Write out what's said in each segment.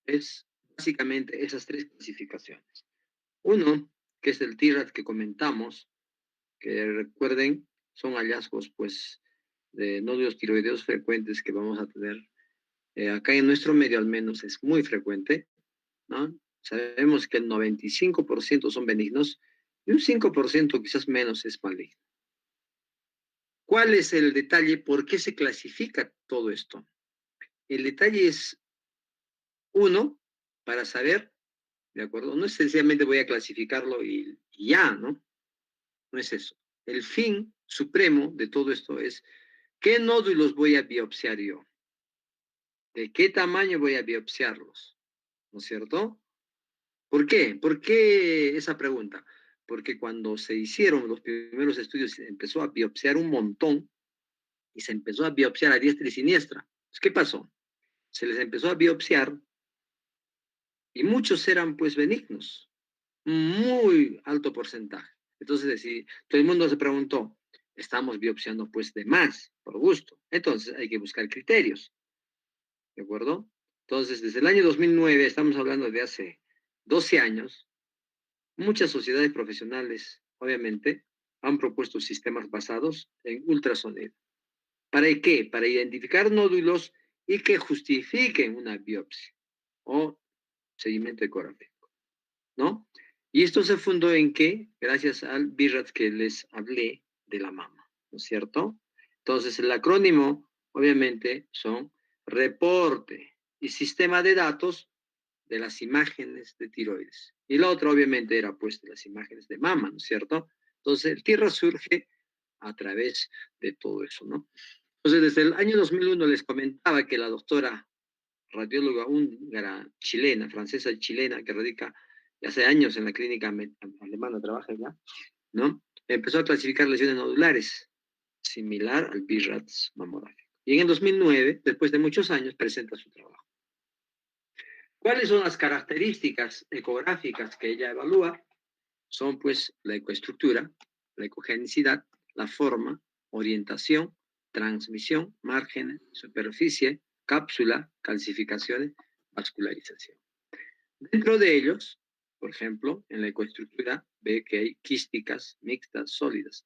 es básicamente esas tres clasificaciones. Uno, que es el TIRAD que comentamos, que recuerden, son hallazgos pues de nódulos tiroideos frecuentes que vamos a tener. Acá en nuestro medio al menos es muy frecuente, ¿no? Sabemos que el 95% son benignos y un 5% quizás menos es maligno. ¿Cuál es el detalle? ¿Por qué se clasifica todo esto? El detalle es, uno, para saber, ¿de acuerdo? No es sencillamente voy a clasificarlo y ya, ¿no? No es eso. El fin supremo de todo esto es, ¿qué nódulos voy a biopsiar yo? ¿De qué tamaño voy a biopsiarlos? ¿No es cierto? ¿Por qué? ¿Por qué esa pregunta? Porque cuando se hicieron los primeros estudios, se empezó a biopsiar un montón y se empezó a biopsiar a diestra y siniestra. ¿Qué pasó? Se les empezó a biopsiar y muchos eran pues benignos, muy alto porcentaje. Entonces, si todo el mundo se preguntó, estamos biopsiando pues de más, por gusto. Entonces hay que buscar criterios, ¿de acuerdo? Entonces, desde el año 2009, estamos hablando de hace 12 años, muchas sociedades profesionales, obviamente, han propuesto sistemas basados en ultrasonido. ¿Para qué? Para identificar nódulos y que justifiquen una biopsia o seguimiento ecográfico, ¿no? Y esto se fundó en que, gracias al BIRAT que les hablé de la mama, ¿no es cierto? Entonces, el acrónimo, obviamente, son reporte y sistema de datos de las imágenes de tiroides. Y la otra, obviamente, era pues de las imágenes de mama, ¿no es cierto? Entonces, el tierra surge a través de todo eso, ¿no? Entonces, desde el año 2001 les comentaba que la doctora radióloga húngara chilena, francesa chilena, que radica hace años en la clínica alemana, trabaja ya, ¿no? Empezó a clasificar lesiones nodulares, similar al BIRATS mamográfico. Y en el 2009, después de muchos años, presenta su trabajo. ¿Cuáles son las características ecográficas que ella evalúa? Son pues la ecoestructura, la ecogenicidad, la forma, orientación, transmisión, márgenes, superficie, cápsula, calcificaciones, vascularización. Dentro de ellos, por ejemplo, en la ecoestructura ve que hay quísticas, mixtas, sólidas.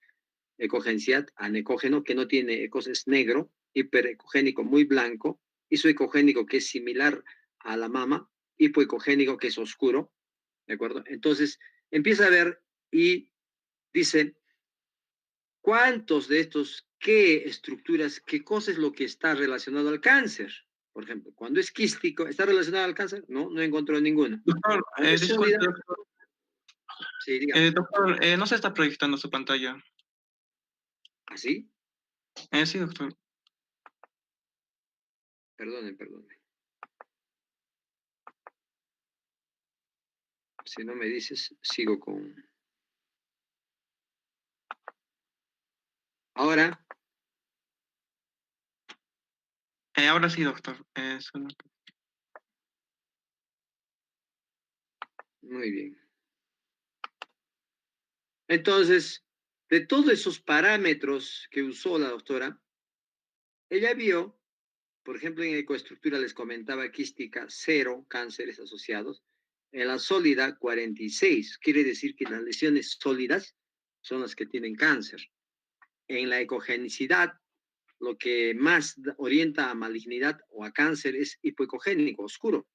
Ecogenicidad, anecógeno, que no tiene ecos, es negro, hiperecogénico, muy blanco, isoecogénico, que es similar a la mama, hipoecogénico, que es oscuro, ¿de acuerdo? Entonces, empieza a ver y dice, ¿cuántos de estos, qué estructuras, qué cosa es lo que está relacionado al cáncer? Por ejemplo, cuando es quístico, ¿está relacionado al cáncer? No, no encontró ninguno. Doctor, Cuando es disculpe, sólida, sí, dígame. doctor, no se está proyectando su pantalla. ¿Así? Sí, doctor. Perdonen, perdonen. Si no me dices, sigo con... Ahora, Ahora sí, doctor. muy bien. Entonces, de todos esos parámetros que usó la doctora, ella vio, por ejemplo, en ecoestructura les comentaba quística, 0 cánceres asociados. En la sólida, 46. Quiere decir que las lesiones sólidas son las que tienen cáncer. En la ecogenicidad, lo que más orienta a malignidad o a cáncer es hipoecogénico, oscuro.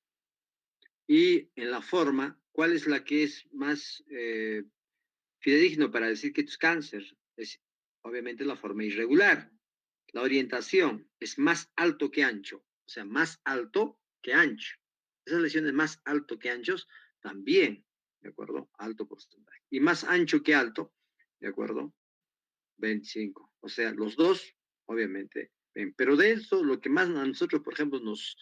Y en la forma, ¿cuál es la que es más fidedigno para decir que esto es cáncer? Es obviamente la forma irregular. La orientación es más alto que ancho, o sea, más alto que ancho. Esas lesiones más alto que anchos también, ¿de acuerdo? Alto porcentaje. Y más ancho que alto, ¿de acuerdo? 25. O sea, los dos, obviamente. Ven. Pero de eso, lo que más a nosotros, por ejemplo, nos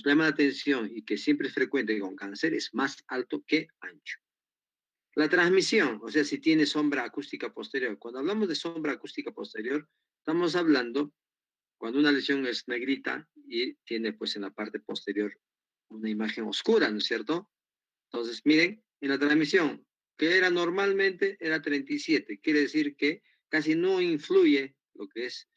llama la atención y que siempre es frecuente con cáncer es más alto que ancho. La transmisión, o sea, si tiene sombra acústica posterior. Cuando hablamos de sombra acústica posterior, estamos hablando cuando una lesión es negrita y tiene pues en la parte posterior una imagen oscura, ¿no es cierto? Entonces, miren, en la transmisión, que era normalmente, era 37, quiere decir que casi no influye lo que es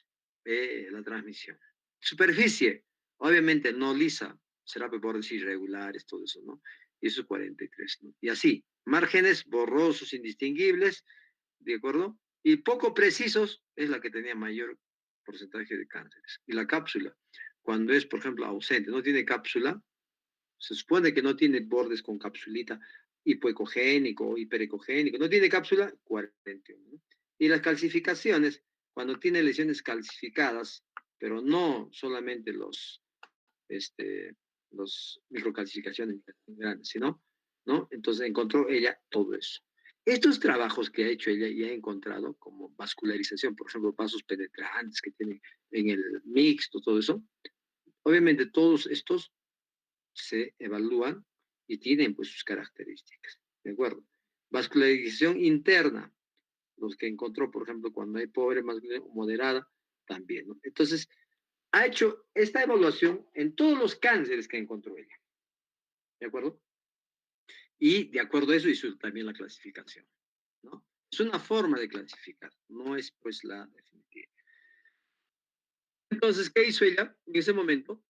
la transmisión. Superficie, obviamente no lisa, será de bordes irregulares, todo eso, ¿no? Y eso es 43, ¿no? Y así, márgenes borrosos, indistinguibles, ¿de acuerdo? Y poco precisos es la que tenía mayor porcentaje de cánceres. Y la cápsula, cuando es, por ejemplo, ausente, no tiene cápsula, se supone que no tiene bordes con capsulita, hipoecogénico o hiperecogénico, no tiene cápsula, 41, ¿no? Y las calcificaciones, cuando tiene lesiones calcificadas, pero no solamente este, los microcalcificaciones grandes, sino, ¿no? Entonces encontró ella todo eso. Estos trabajos que ha hecho ella y ha encontrado, como vascularización, por ejemplo, vasos penetrantes que tienen en el mixto, todo eso, obviamente todos estos se evalúan y tienen pues sus características, ¿de acuerdo? Vascularización interna, los que encontró, por ejemplo, cuando hay pobre más moderada, también, ¿no? Entonces, ha hecho esta evaluación en todos los cánceres que encontró ella, ¿de acuerdo? Y de acuerdo a eso hizo también la clasificación, ¿no? Es una forma de clasificar, no es pues la definitiva. Entonces, ¿qué hizo ella? En ese momento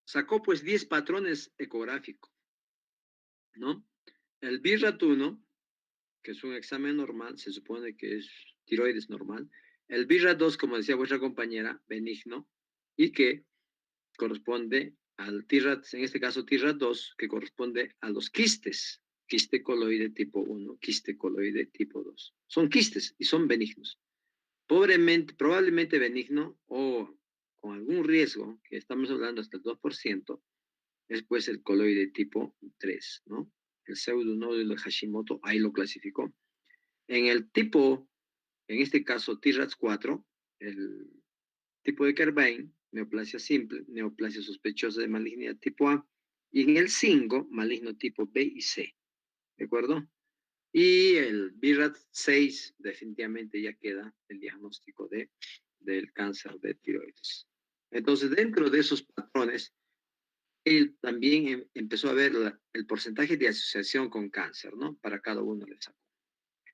sacó pues 10 patrones ecográficos, ¿no? El BIRAT-1, que es un examen normal, se supone que es tiroides normal. El BIRAT-2, como decía vuestra compañera, benigno, y que corresponde al TIRAT, en este caso TIRAT-2, que corresponde a los quistes, quiste coloide tipo 1, quiste coloide tipo 2. Son quistes y son benignos. Probablemente benigno o con algún riesgo, que estamos hablando hasta el 2%, es pues el coloide tipo 3, ¿no? El pseudonódulo de Hashimoto, ahí lo clasificó. En el tipo, en este caso TIRATS-4, el tipo de Kerbein, neoplasia simple, neoplasia sospechosa de malignidad tipo A, y en el 5, maligno tipo B y C, ¿de acuerdo? Y el BIRAT-6 definitivamente ya queda el diagnóstico del cáncer de tiroides. Entonces, dentro de esos patrones, él también empezó a ver el porcentaje de asociación con cáncer, ¿no? Para cada uno le sacó.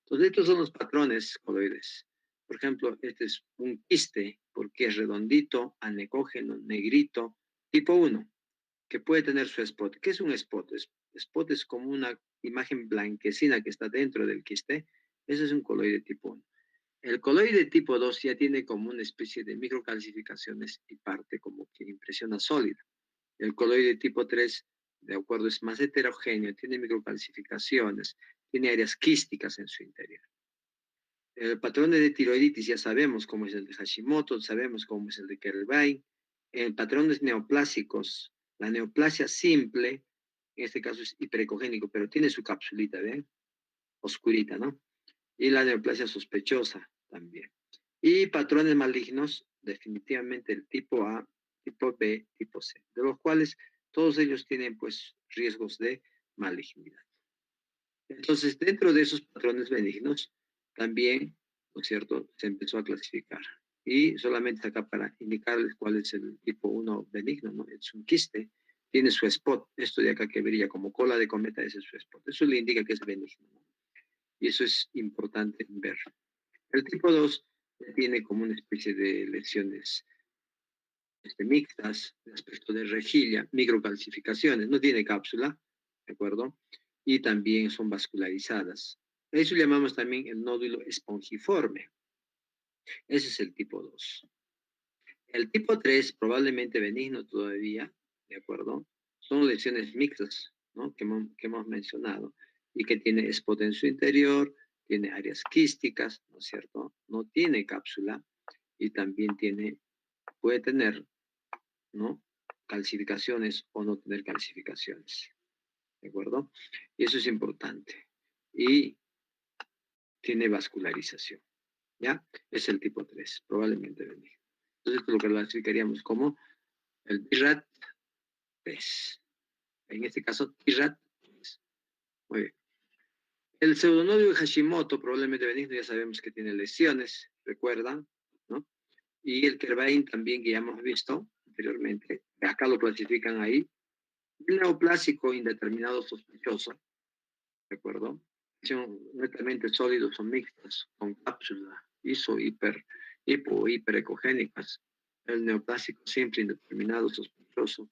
Entonces, estos son los patrones coloides. Por ejemplo, este es un quiste porque es redondito, anecógeno, negrito, tipo 1, que puede tener su spot. ¿Qué es un spot? Spot es como una imagen blanquecina que está dentro del quiste. Ese es un coloide tipo 1. El coloide tipo 2 ya tiene como una especie de microcalcificaciones y parte como que impresiona sólida. El coloide tipo 3, de acuerdo, es más heterogéneo, tiene microcalcificaciones, tiene áreas quísticas en su interior. El patrón de tiroiditis ya sabemos cómo es el de Hashimoto, sabemos cómo es el de Kerbein. En patrones neoplásicos, la neoplasia simple, en este caso es hiperecogénico, pero tiene su capsulita, ¿ven? Oscurita, ¿no? Y la neoplasia sospechosa también. Y patrones malignos, definitivamente el tipo A, tipo B, tipo C, de los cuales todos ellos tienen pues riesgos de malignidad. Entonces, dentro de esos patrones benignos, también, ¿no es cierto?, se empezó a clasificar. Y solamente acá para indicarles cuál es el tipo 1 benigno, ¿no? Es un quiste, tiene su spot, esto de acá que brilla como cola de cometa, ese es su spot. Eso le indica que es benigno, ¿no? Y eso es importante ver. El tipo 2 tiene como una especie de lesiones mixtas, de aspecto de rejilla, microcalcificaciones, no tiene cápsula, ¿de acuerdo? Y también son vascularizadas. Eso llamamos también el nódulo espongiforme. Ese es el tipo 2. El tipo 3, probablemente benigno todavía, ¿de acuerdo? Son lesiones mixtas, ¿no? Que hemos mencionado y que tiene spot en su interior, tiene áreas quísticas, ¿no es cierto? No tiene cápsula y también puede tener, ¿no? Calcificaciones o no tener calcificaciones, ¿de acuerdo? Y eso es importante. Y tiene vascularización, ¿ya? Es el tipo 3, probablemente benigno. Entonces, esto lo clasificaríamos como el BIRAT-3. En este caso, TIRAT-3. Muy bien. El pseudonodio de Hashimoto, probablemente benigno, ya sabemos que tiene lesiones, recuerdan, ¿no? Y el Kerbein también, que ya hemos visto anteriormente, acá lo clasifican ahí. El neoplásico indeterminado sospechoso, ¿de acuerdo? Son netamente sólidos o mixtos, con cápsula, hiperecogénicas, el neoplásico siempre indeterminado, sospechoso,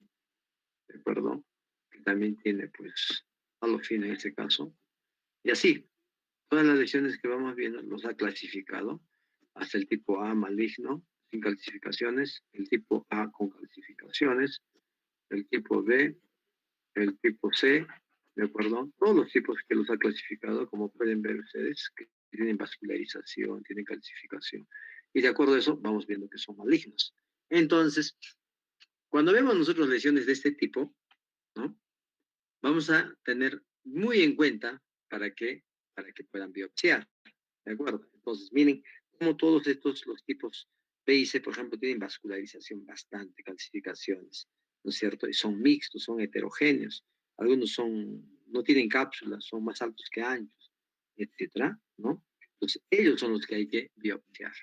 ¿de acuerdo? Que también tiene, pues, alofina en este caso. Y así, todas las lesiones que vamos viendo los ha clasificado hasta el tipo A maligno, sin calcificaciones, el tipo A con calcificaciones, el tipo B, el tipo C, ¿de acuerdo? Todos los tipos que los ha clasificado, como pueden ver ustedes, que tienen vascularización, tienen calcificación. Y de acuerdo a eso, vamos viendo que son malignos. Entonces, cuando vemos nosotros lesiones de este tipo, ¿no? Vamos a tener muy en cuenta para que puedan biopsiar, ¿de acuerdo? Entonces, miren cómo todos estos, los tipos B y C, por ejemplo, tienen vascularización bastante, calcificaciones, ¿no es cierto? Y son mixtos, son heterogéneos. Algunos son, no tienen cápsulas, son más altos que anchos, etcétera, ¿no? Entonces, ellos son los que hay que biopsiar.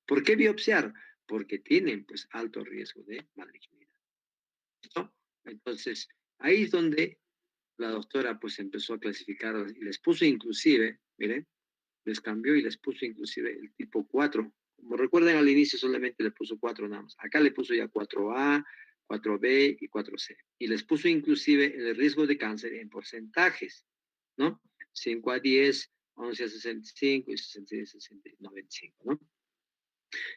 ¿Por qué biopsiar? Porque tienen, pues, alto riesgo de malignidad, ¿no? Entonces, ahí es donde la doctora, pues, empezó a clasificar y les puso inclusive, miren, les cambió y les puso inclusive el tipo 4. Como recuerden, al inicio solamente le puso 4 nada más. Acá le puso ya 4A, 4B y 4C. Y les puso inclusive el riesgo de cáncer en porcentajes, ¿no? 5 a 10, 11 a 65 y 66 a 95, ¿no?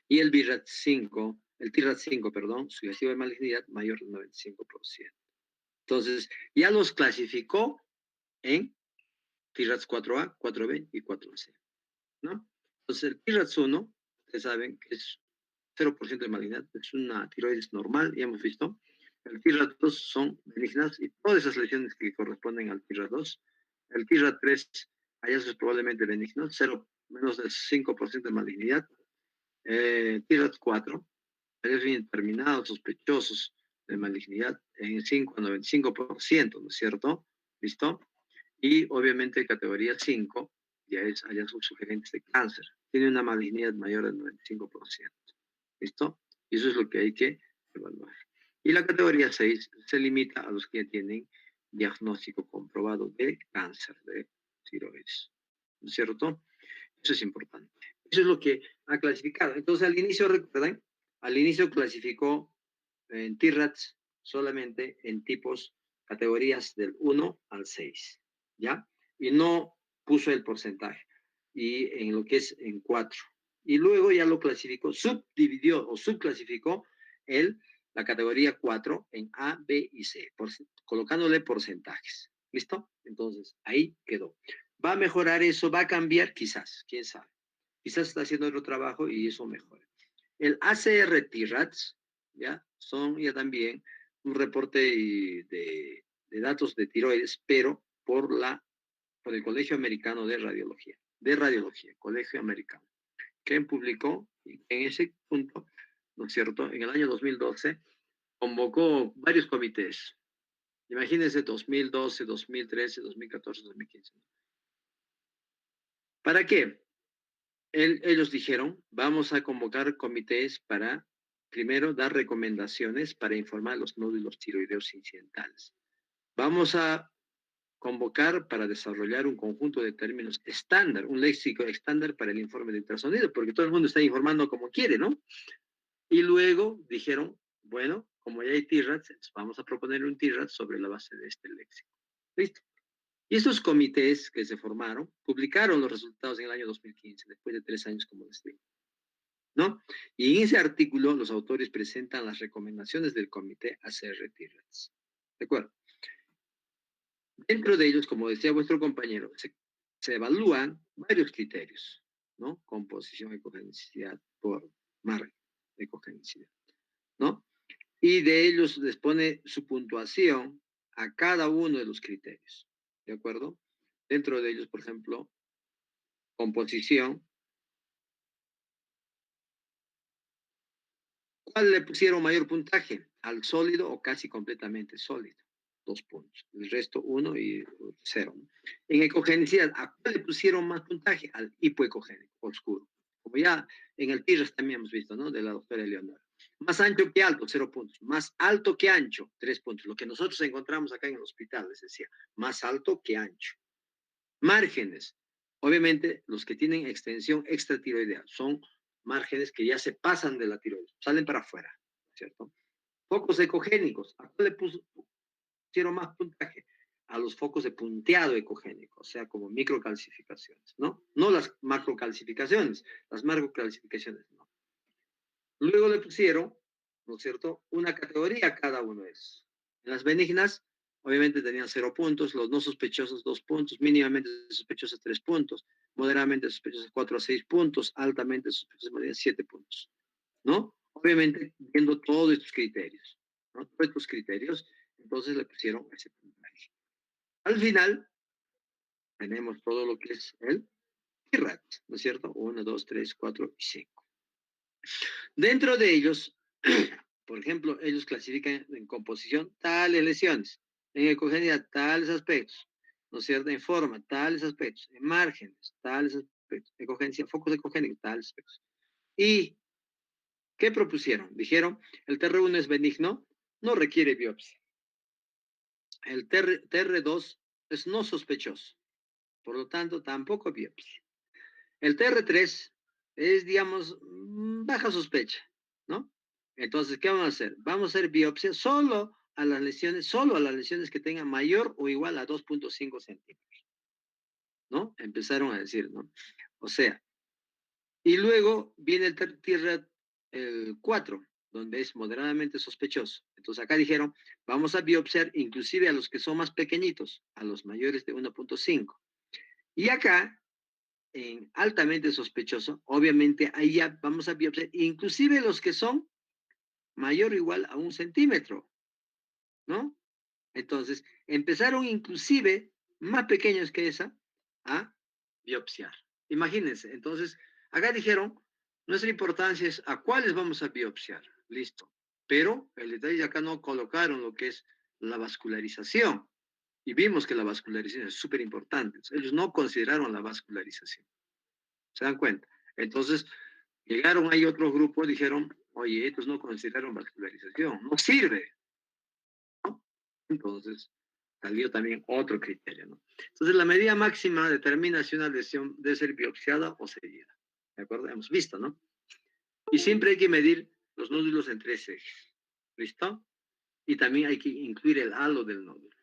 Y el TIRAT5, perdón, su riesgo de malignidad mayor del 95%. Entonces, ya los clasificó en TIRATS 4A, 4B y 4C, ¿no? Entonces, el TIRATS 1, ustedes saben que es 0% de malignidad, es una tiroides normal, ya hemos visto. El TIRAT 2 son benignas y todas esas lesiones que corresponden al TIRAT 2. El TIRAT 3, hallazgos probablemente benignos, 0, menos del 5% de malignidad. TIRAT 4, hallazgos indeterminados, sospechosos de malignidad en 5 a 95%, ¿no es cierto? ¿Listo? Y obviamente categoría 5 ya es hallazgos sugerentes de cáncer. Tiene una malignidad mayor del 95%. ¿Listo? Y eso es lo que hay que evaluar. Y la categoría 6 se limita a los que tienen diagnóstico comprobado de cáncer de tiroides. ¿No es cierto? Eso es importante. Eso es lo que ha clasificado. Entonces, al inicio, recuerden, al inicio clasificó en TIRATS solamente en tipos, categorías del 1 al 6, ¿ya? Y no puso el porcentaje, y en lo que es en 4. Y luego ya lo clasificó, subdividió o subclasificó la categoría 4 en A, B y C, colocándole porcentajes. ¿Listo? Entonces, ahí quedó. ¿Va a mejorar eso? ¿Va a cambiar? Quizás, quién sabe. Quizás está haciendo otro trabajo y eso mejora. El ACR TIRATS, ¿ya? Son ya también un reporte de datos de tiroides, pero por el Colegio Americano de Radiología, Colegio Americano, que publicó en ese punto, ¿no es cierto? En el año 2012 convocó varios comités. Imagínense 2012, 2013, 2014, 2015. ¿Para qué? Ellos dijeron, vamos a convocar comités para, primero, dar recomendaciones para informar los nódulos tiroideos incidentales. Vamos a convocar para desarrollar un conjunto de términos estándar, un léxico estándar para el informe de ultrasonido, porque todo el mundo está informando como quiere, ¿no? Y luego dijeron, bueno, como ya hay TIRATS, vamos a proponer un TIRATS sobre la base de este léxico. ¿Listo? Y estos comités que se formaron publicaron los resultados en el año 2015, después de 3 años, como les digo, ¿no? Y en ese artículo los autores presentan las recomendaciones del comité ACR TIRATS. ¿De acuerdo? Dentro de ellos, como decía vuestro compañero, se evalúan varios criterios, ¿no? Composición, ecogenicidad por margen, ecogenicidad, ¿no? Y de ellos les pone su puntuación a cada uno de los criterios, ¿de acuerdo? Dentro de ellos, por ejemplo, composición, ¿cuál le pusieron mayor puntaje? Al sólido o casi completamente sólido. 2 puntos. El resto 1 y 0. En ecogenicidad, ¿a cuál le pusieron más puntaje? Al hipoecogénico, oscuro. Como ya en el TIRAS también hemos visto, ¿no? De la doctora Leonora. Más ancho que alto, 0 puntos. Más alto que ancho, 3 puntos. Lo que nosotros encontramos acá en el hospital, les decía, más alto que ancho. Márgenes. Obviamente, los que tienen extensión extratiroidea son márgenes que ya se pasan de la tiroides, salen para afuera, ¿cierto? Focos ecogénicos, ¿a cuál le pusieron más puntaje? A los focos de punteado ecogénico, o sea, como microcalcificaciones, ¿no? No las macrocalcificaciones, las macrocalcificaciones, no. Luego le pusieron, ¿no es cierto?, una categoría a cada uno de esos. En las benignas, obviamente tenían 0 puntos, los no sospechosos 2 puntos, mínimamente sospechosos 3 puntos, moderadamente sospechosos 4 a 6 puntos, altamente sospechosos 7 puntos, ¿no? Obviamente viendo todos estos criterios, ¿no? Todos estos criterios, entonces le pusieron ese puntaje. Al final, tenemos todo lo que es el TIRAT, ¿no es cierto? 1, 2, 3, 4 y 5. Dentro de ellos, por ejemplo, ellos clasifican en composición tales lesiones, en ecogenia tales aspectos, ¿no es cierto? En forma tales aspectos, en márgenes tales aspectos, ecogencia, focos ecogénicos tales aspectos. ¿Y qué propusieron? Dijeron, el TR1 es benigno, no requiere biopsia. El TR2 es no sospechoso, por lo tanto, tampoco biopsia. El TR3 es, digamos, baja sospecha, ¿no? Entonces, ¿qué vamos a hacer? Vamos a hacer biopsia solo a las lesiones que tengan mayor o igual a 2.5 centímetros, ¿no? Empezaron a decir, ¿no? O sea, y luego viene el TIRAT el 4, donde es moderadamente sospechoso. Entonces acá dijeron, vamos a biopsiar inclusive a los que son más pequeñitos, a los mayores de 1.5. Y acá en altamente sospechoso, obviamente ahí ya vamos a biopsiar, inclusive los que son mayor o igual a 1 centímetro, ¿no? Entonces, empezaron inclusive más pequeños que esa a biopsiar. Imagínense, entonces, acá dijeron, nuestra importancia es a cuáles vamos a biopsiar, listo. Pero el detalle de acá no colocaron lo que es la vascularización. Y vimos que la vascularización es súper importante. Ellos no consideraron la vascularización. ¿Se dan cuenta? Entonces, llegaron ahí otros grupos, dijeron, oye, estos no consideraron vascularización, no sirve, ¿no? Entonces, salió también otro criterio, ¿no? Entonces, la medida máxima determina si una lesión debe ser biopsiada o seguida. ¿De acuerdo? Hemos visto, ¿no? Y siempre hay que medir los nódulos en 3 ejes. ¿Listo? Y también hay que incluir el halo del nódulo,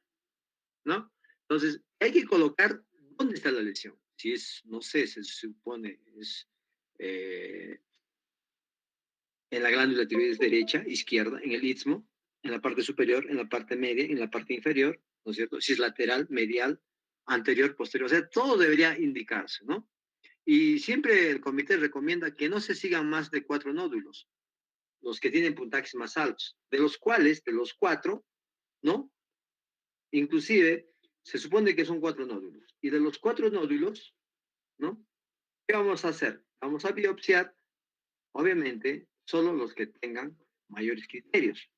¿no? Entonces, hay que colocar dónde está la lesión. Si es, no sé, se supone, es eh, en la glándula tiroides derecha, izquierda, en el istmo, en la parte superior, en la parte media, en la parte inferior, ¿no es cierto? Si es lateral, medial, anterior, posterior, o sea, todo debería indicarse, ¿no? Y siempre el comité recomienda que no se sigan más de 4 nódulos, los que tienen puntajes más altos, de los cuales, de los 4, ¿no? Inclusive, se supone que son 4 nódulos. Y de los 4 nódulos, ¿no? ¿Qué vamos a hacer? Vamos a biopsiar, obviamente, solo los que tengan mayores criterios,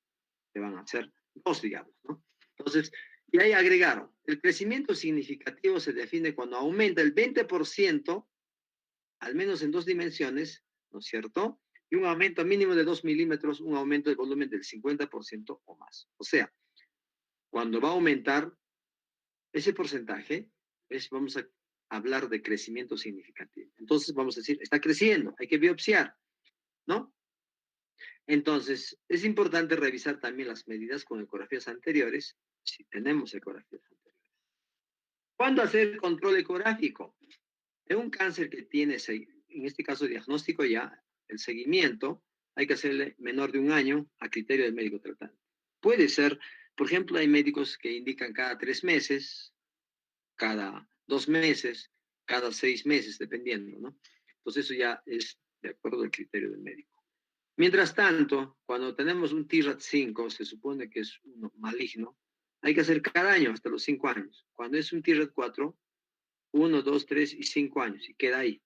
que van a ser 2, digamos, ¿no? Entonces, y ahí agregaron, el crecimiento significativo se define cuando aumenta el 20%, al menos en 2 dimensiones, ¿no es cierto? Y un aumento mínimo de 2 milímetros, un aumento de volumen del 50% o más. O sea, cuando va a aumentar ese porcentaje, vamos a hablar de crecimiento significativo. Entonces, vamos a decir, está creciendo, hay que biopsiar, ¿no? Entonces, es importante revisar también las medidas con ecografías anteriores, si tenemos ecografías anteriores. ¿Cuándo hacer control ecográfico? En un cáncer que tiene, en este caso diagnóstico ya, el seguimiento, hay que hacerle menor de 1 año a criterio del médico tratante. Puede ser, por ejemplo, hay médicos que indican cada 3 meses, cada 2 meses, cada 6 meses, dependiendo, ¿no? Entonces eso ya es de acuerdo al criterio del médico. Mientras tanto, cuando tenemos un TIRAT 5, se supone que es uno maligno, hay que hacer cada año hasta los 5 años. Cuando es un TIRAT 4, 1, 2, 3 y 5 años, y queda ahí.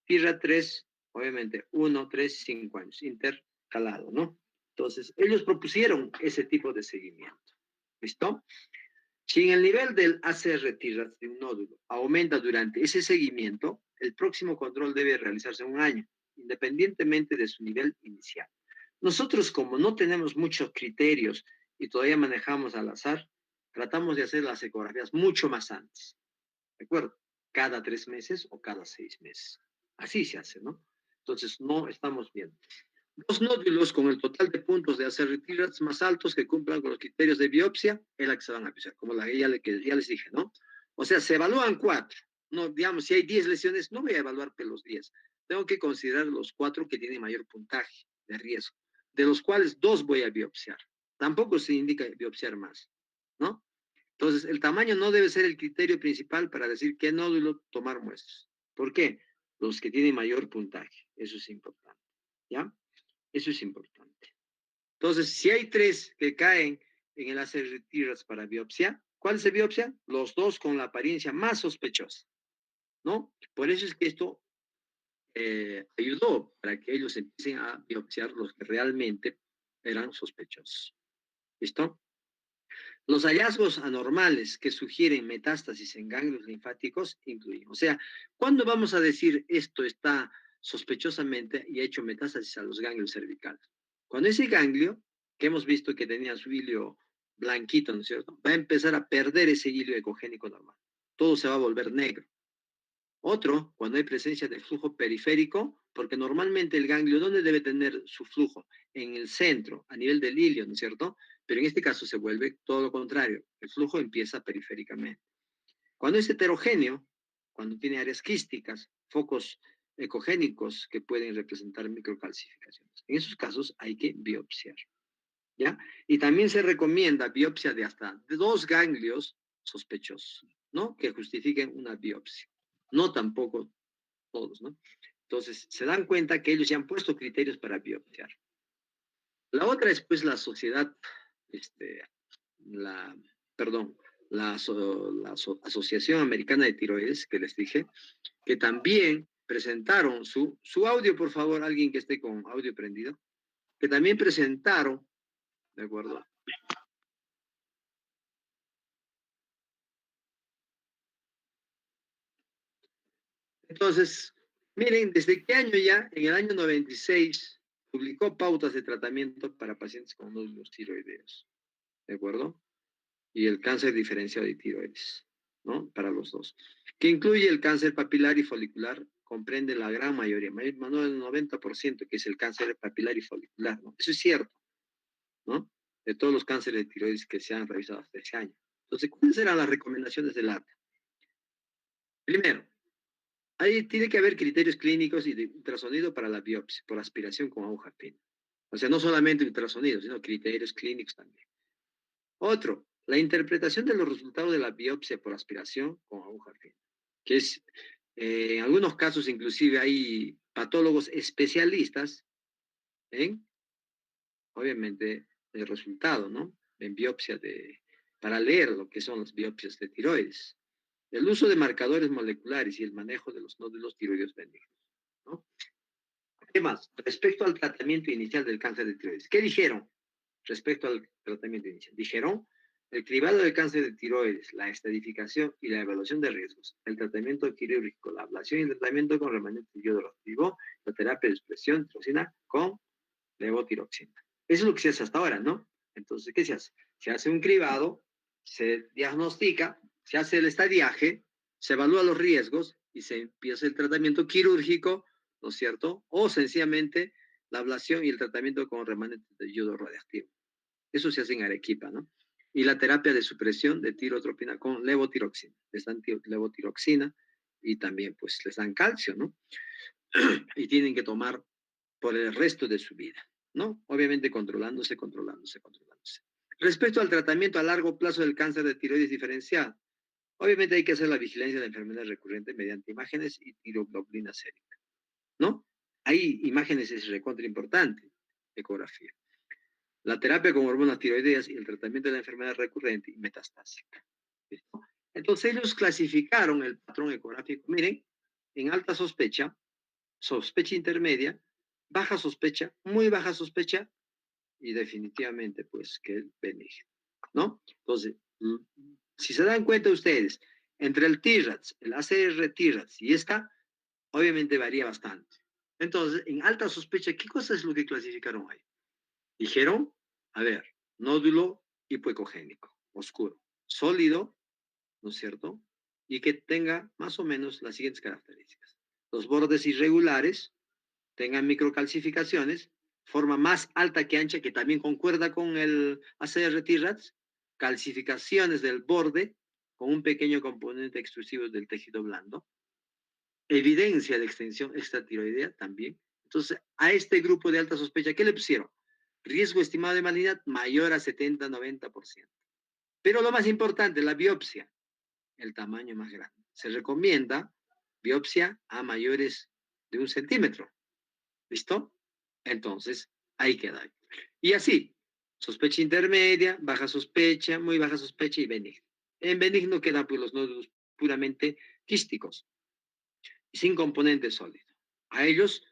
TIRAT 3, obviamente, 1, 3 y 5 años, intercalado, ¿no? Entonces, ellos propusieron ese tipo de seguimiento. ¿Listo? Si en el nivel del ACR TIRAT de un nódulo aumenta durante ese seguimiento, el próximo control debe realizarse en 1 año, independientemente de su nivel inicial. Nosotros, como no tenemos muchos criterios y todavía manejamos al azar, tratamos de hacer las ecografías mucho más antes, ¿de acuerdo? Cada 3 meses o cada 6 meses. Así se hace, ¿no? Entonces, no estamos bien. Dos nódulos con el total de puntos de ACR-TRADS más altos que cumplan con los criterios de biopsia es la que se van a biopsiar, como que ya les dije, ¿no? O sea, se evalúan 4. No, digamos, si hay 10 lesiones, no voy a evaluar por los 10. Tengo que considerar los 4 que tienen mayor puntaje de riesgo, de los cuales 2 voy a biopsiar. Tampoco se indica biopsiar más, ¿no? Entonces, el tamaño no debe ser el criterio principal para decir qué nódulo tomar muestras. ¿Por qué? Los que tienen mayor puntaje. Eso es importante, ¿ya? Eso es importante. Entonces, si hay 3 que caen en el hacer tiras para biopsia, ¿cuál se biopsia? Los 2 con la apariencia más sospechosa, ¿no? Por eso es que esto ayudó para que ellos empiecen a biopsiar los que realmente eran sospechosos. ¿Listo? Los hallazgos anormales que sugieren metástasis en ganglios linfáticos incluyen. O sea, ¿cuándo vamos a decir esto está sospechosamente y ha hecho metástasis a los ganglios cervicales? Cuando ese ganglio, que hemos visto que tenía su hilio blanquito, ¿no es cierto? Va a empezar a perder ese hilio ecogénico normal. Todo se va a volver negro. Otro, cuando hay presencia de flujo periférico, porque normalmente el ganglio, ¿dónde debe tener su flujo? En el centro, a nivel del hilio, ¿no es cierto? Pero en este caso se vuelve todo lo contrario. El flujo empieza periféricamente. Cuando es heterogéneo, cuando tiene áreas quísticas, focos ecogénicos que pueden representar microcalcificaciones. En esos casos hay que biopsiar, ¿ya? Y también se recomienda biopsia de hasta 2 ganglios sospechosos, ¿no? Que justifiquen una biopsia. No tampoco todos, ¿no? Entonces, se dan cuenta que ellos ya han puesto criterios para biopsiar. La otra es, pues, la sociedad, este, la, perdón, Asociación Americana de Tiroides, que les dije, que también presentaron su audio, por favor, alguien que esté con audio prendido, que también presentaron, ¿de acuerdo? Entonces, miren, ¿desde qué año ya? En el año 96 publicó pautas de tratamiento para pacientes con nódulos tiroideos, ¿de acuerdo? Y el cáncer diferenciado de tiroides, ¿no? Para los dos. Que incluye el cáncer papilar y folicular, comprende la gran mayoría, más del 90%, que es el cáncer papilar y folicular, ¿no? Eso es cierto, ¿no? De todos los cánceres de tiroides que se han revisado hasta ese año. Entonces, ¿cuáles eran las recomendaciones del ATA? Primero, ahí tiene que haber criterios clínicos y de ultrasonido para la biopsia, por aspiración con aguja fina. O sea, no solamente ultrasonido, sino criterios clínicos también. Otro, la interpretación de los resultados de la biopsia por aspiración con aguja fina, que es, en algunos casos inclusive hay patólogos especialistas en, obviamente, el resultado, ¿no? En biopsia para leer lo que son las biopsias de tiroides. El uso de marcadores moleculares y el manejo de los nódulos tiroides benignos, ¿no? ¿Qué más? Respecto al tratamiento inicial del cáncer de tiroides. ¿Qué dijeron respecto al tratamiento inicial? Dijeron, el cribado del cáncer de tiroides, la estadificación y la evaluación de riesgos, el tratamiento quirúrgico, la ablación y el tratamiento con remanente de yodo radioactivo, la terapia de expresión tirosina con levotiroxina. Eso es lo que se hace hasta ahora, ¿no? Entonces, ¿qué se hace? Se hace un cribado, se diagnostica, se hace el estadiaje, se evalúan los riesgos y se empieza el tratamiento quirúrgico, ¿no es cierto? O sencillamente la ablación y el tratamiento con remanentes de yodo radiactivo. Eso se hace en Arequipa, ¿no? Y la terapia de supresión de tirotropina con levotiroxina. Les dan levotiroxina y también pues les dan calcio, ¿no? Y tienen que tomar por el resto de su vida, ¿no? Obviamente controlándose. Respecto al tratamiento a largo plazo del cáncer de tiroides diferencial, obviamente hay que hacer la vigilancia de la enfermedad recurrente mediante imágenes y tiroglobulina sérica, ¿no? Hay imágenes, es recontra importante, ecografía. La terapia con hormonas tiroideas y el tratamiento de la enfermedad recurrente y metastásica. ¿Listo? Entonces ellos clasificaron el patrón ecográfico, miren, en alta sospecha, sospecha intermedia, baja sospecha, muy baja sospecha y definitivamente pues que es benigno, ¿no? Entonces, si se dan cuenta ustedes, entre el TIRADS, el ACR TIRADS y esta, obviamente varía bastante. Entonces, en alta sospecha, ¿qué cosa es lo que clasificaron ahí? Dijeron, a ver, nódulo hipoecogénico, oscuro, sólido, ¿no es cierto? Y que tenga más o menos las siguientes características. Los bordes irregulares, tengan microcalcificaciones, forma más alta que ancha, que también concuerda con el ACR-TRADS, calcificaciones del borde con un pequeño componente extrusivo del tejido blando, evidencia de extensión extratiroidea también. Entonces, a este grupo de alta sospecha, ¿qué le pusieron? Riesgo estimado de malignidad mayor a 70-90%. Pero lo más importante, la biopsia, el tamaño más grande. Se recomienda biopsia a mayores de 1 centímetro. ¿Listo? Entonces, ahí queda. Y así, sospecha intermedia, baja sospecha, muy baja sospecha y benigno. En benigno quedan pues, los nódulos puramente quísticos, sin componente sólido. A ellos,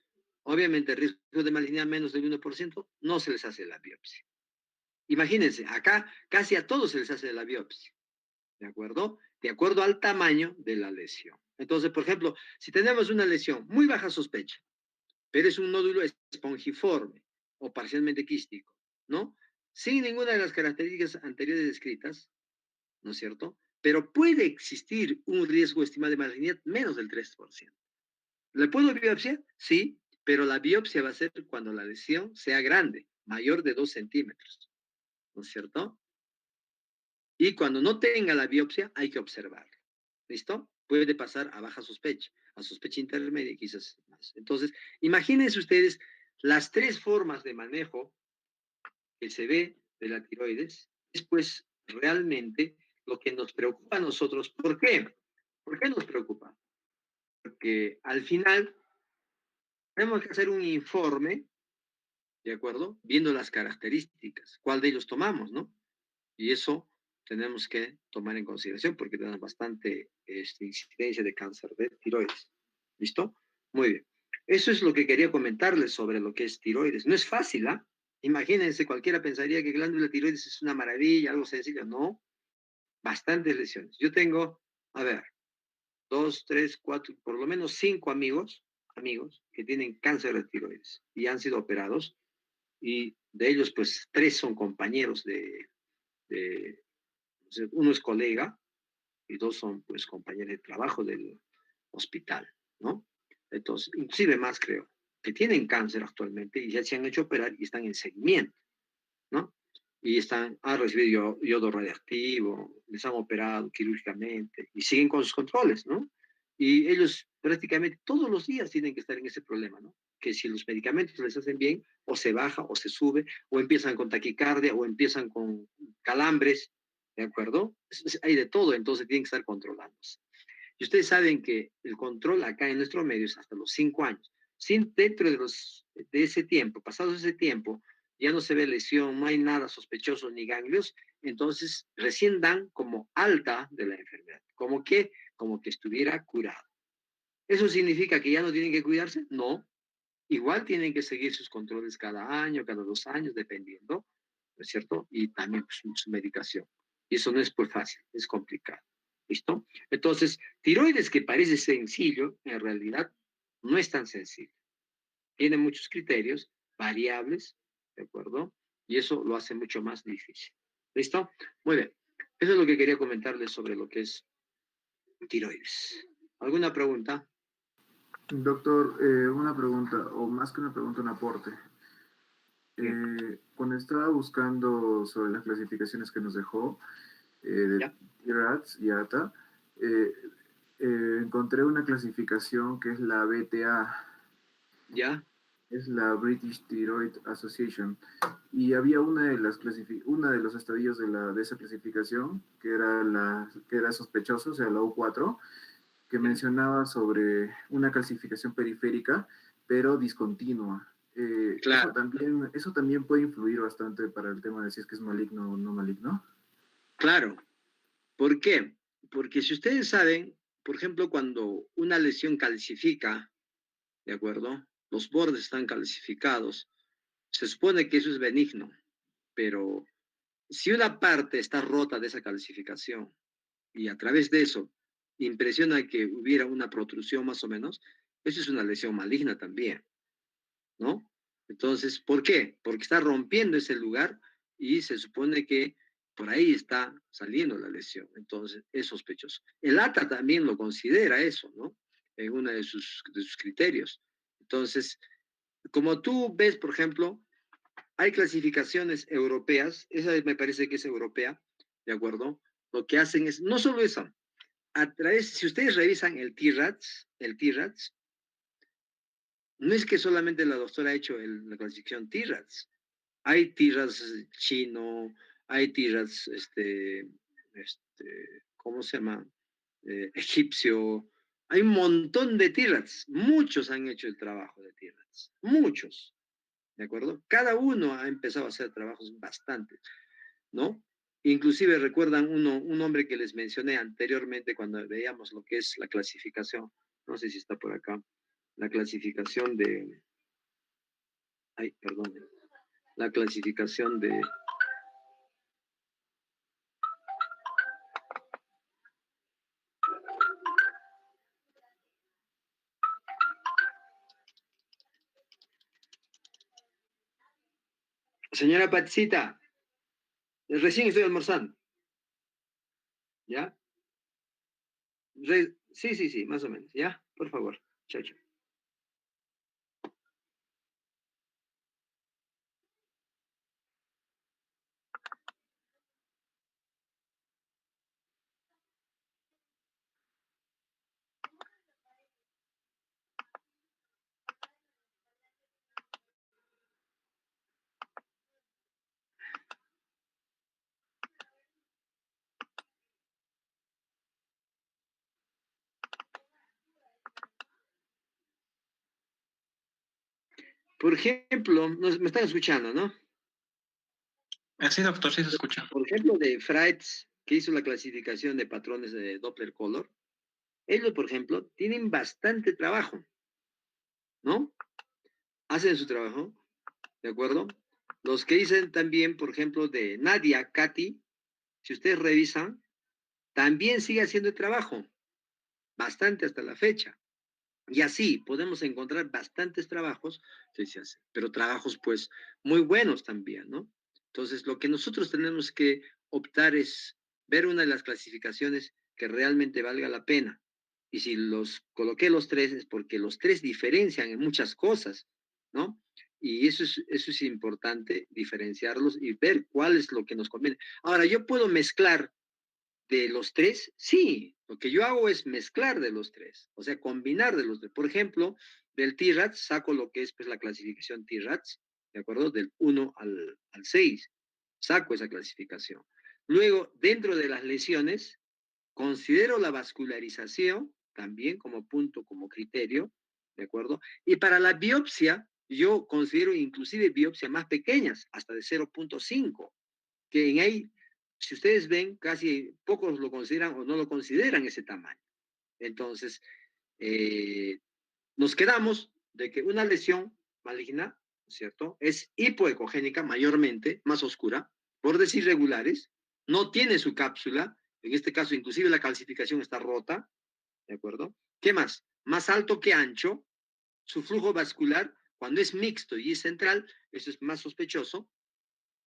obviamente, riesgo de malignidad menos del 1%, no se les hace la biopsia. Imagínense, acá casi a todos se les hace la biopsia, ¿de acuerdo? De acuerdo al tamaño de la lesión. Entonces, por ejemplo, si tenemos una lesión muy baja sospecha, pero es un nódulo espongiforme o parcialmente quístico, ¿no? Sin ninguna de las características anteriores descritas, ¿no es cierto? Pero puede existir un riesgo estimado de malignidad menos del 3%. ¿Le puedo biopsia? Sí, pero la biopsia va a ser cuando la lesión sea grande, mayor de 2 centímetros, ¿no es cierto? Y cuando no tenga la biopsia, hay que observarlo. ¿Listo? Puede pasar a baja sospecha, a sospecha intermedia y quizás más. Entonces, imagínense ustedes las tres formas de manejo que se ve de la tiroides. Es pues realmente lo que nos preocupa a nosotros. ¿Por qué? ¿Por qué nos preocupa? Porque al final tenemos que hacer un informe, ¿de acuerdo? Viendo las características, cuál de ellos tomamos, ¿no? Y eso tenemos que tomar en consideración porque tenemos bastante incidencia de cáncer de tiroides. ¿Listo? Muy bien. Eso es lo que quería comentarles sobre lo que es tiroides. No es fácil, ¿ah? Imagínense, cualquiera pensaría que glándula tiroides es una maravilla, algo sencillo. No, bastantes lesiones. Yo tengo, a ver, 2, 3, 4, por lo menos 5 amigos que tienen cáncer de tiroides y han sido operados y de ellos, pues, 3 son compañeros de uno es colega y 2 son pues compañeros de trabajo del hospital, ¿no? Entonces, inclusive más creo, que tienen cáncer actualmente y ya se han hecho operar y están en seguimiento, ¿no? Y han recibido yodo radiactivo, les han operado quirúrgicamente y siguen con sus controles, ¿no? Y ellos prácticamente todos los días tienen que estar en ese problema, ¿no? Que si los medicamentos les hacen bien, o se baja, o se sube, o empiezan con taquicardia, o empiezan con calambres, ¿de acuerdo? Hay de todo, entonces tienen que estar controlándose. Y ustedes saben que el control acá en nuestro medio es hasta los 5 años. Sin, dentro de ese tiempo, pasado ese tiempo, ya no se ve lesión, no hay nada sospechoso ni ganglios, entonces recién dan como alta de la enfermedad, como que estuviera curado. ¿Eso significa que ya no tienen que cuidarse? No, igual tienen que seguir sus controles cada año, cada 2 años, dependiendo, ¿no es cierto? Y también su medicación. Y eso no es pues fácil, es complicado. ¿Listo? Entonces, tiroides que parece sencillo, en realidad no es tan sencillo. Tiene muchos criterios, variables, ¿de acuerdo? Y eso lo hace mucho más difícil. ¿Listo? Muy bien. Eso es lo que quería comentarles sobre lo que es tiroides. ¿Alguna pregunta? Doctor, una pregunta, o más que una pregunta, un aporte. Bien. Cuando estaba buscando sobre las clasificaciones que nos dejó de ¿Ya? TRADS y ATA, eh, encontré una clasificación que es la BTA, ¿Ya? es la British Thyroid Association, y había una de los estadios de esa clasificación que era sospechoso, o sea, la U4, que ¿Ya? mencionaba sobre una calcificación periférica, pero discontinua. Claro. Eso también puede influir bastante para el tema de si es que es maligno o no maligno. Claro. ¿Por qué? Porque si ustedes saben, por ejemplo, cuando una lesión calcifica, ¿de acuerdo? Los bordes están calcificados. Se supone que eso es benigno, pero si una parte está rota de esa calcificación y a través de eso impresiona que hubiera una protrusión más o menos, eso es una lesión maligna también, ¿no? Entonces, ¿por qué? Porque está rompiendo ese lugar y se supone que por ahí está saliendo la lesión. Entonces, es sospechoso. El ATA también lo considera eso, ¿no? En uno de sus criterios. Entonces, como tú ves, por ejemplo, hay clasificaciones europeas, esa me parece que es europea, ¿de acuerdo? Lo que hacen es, no solo eso, a través, si ustedes revisan el TIRATS, no es que solamente la doctora ha hecho la clasificación TIRATS, hay TIRATS chino, hay TIRATS, ¿cómo se llama? Egipcio, hay un montón de TIRATS, muchos han hecho el trabajo de TIRATS, muchos, ¿de acuerdo? Cada uno ha empezado a hacer trabajos bastante, ¿no? Inclusive recuerdan un nombre que les mencioné anteriormente cuando veíamos lo que es la clasificación, no sé si está por acá, la clasificación de, ay, perdón, la clasificación de, señora Patsita, recién estoy almorzando, ¿ya? Sí, sí, sí, más o menos, ¿ya? Por favor, chao, chao. Por ejemplo, me están escuchando, ¿no? Sí, doctor, sí se escucha. Por ejemplo, de Freitz, que hizo la clasificación de patrones de Doppler color, ellos, por ejemplo, tienen bastante trabajo, ¿no? Hacen su trabajo, ¿de acuerdo? Los que dicen también, por ejemplo, de Nadia, Katy, si ustedes revisan, también sigue haciendo el trabajo, bastante hasta la fecha. Y así podemos encontrar bastantes trabajos, sí se hace, pero trabajos pues muy buenos también, ¿no? Entonces, lo que nosotros tenemos que optar es ver una de las clasificaciones que realmente valga la pena. Y si los coloqué los tres es porque los tres diferencian en muchas cosas, ¿no? Y eso es importante, diferenciarlos y ver cuál es lo que nos conviene. Ahora, yo puedo mezclar de los tres, sí, lo que yo hago es mezclar de los tres, o sea, combinar de los tres. Por ejemplo, del TIRATS saco lo que es pues, la clasificación TIRATS, ¿de acuerdo? Del 1 al 6, saco esa clasificación. Luego, dentro de las lesiones, considero la vascularización también como punto, como criterio, ¿de acuerdo? Y para la biopsia, yo considero inclusive biopsias más pequeñas, hasta de 0,5, que en ahí, si ustedes ven, casi pocos lo consideran o no lo consideran ese tamaño. Entonces, eh, nos quedamos de que una lesión maligna, ¿cierto? Es hipoecogénica mayormente, más oscura, bordes irregulares, no tiene su cápsula, en este caso inclusive la calcificación está rota, ¿de acuerdo? ¿Qué más? Más alto que ancho, su flujo vascular, cuando es mixto y es central, eso es más sospechoso,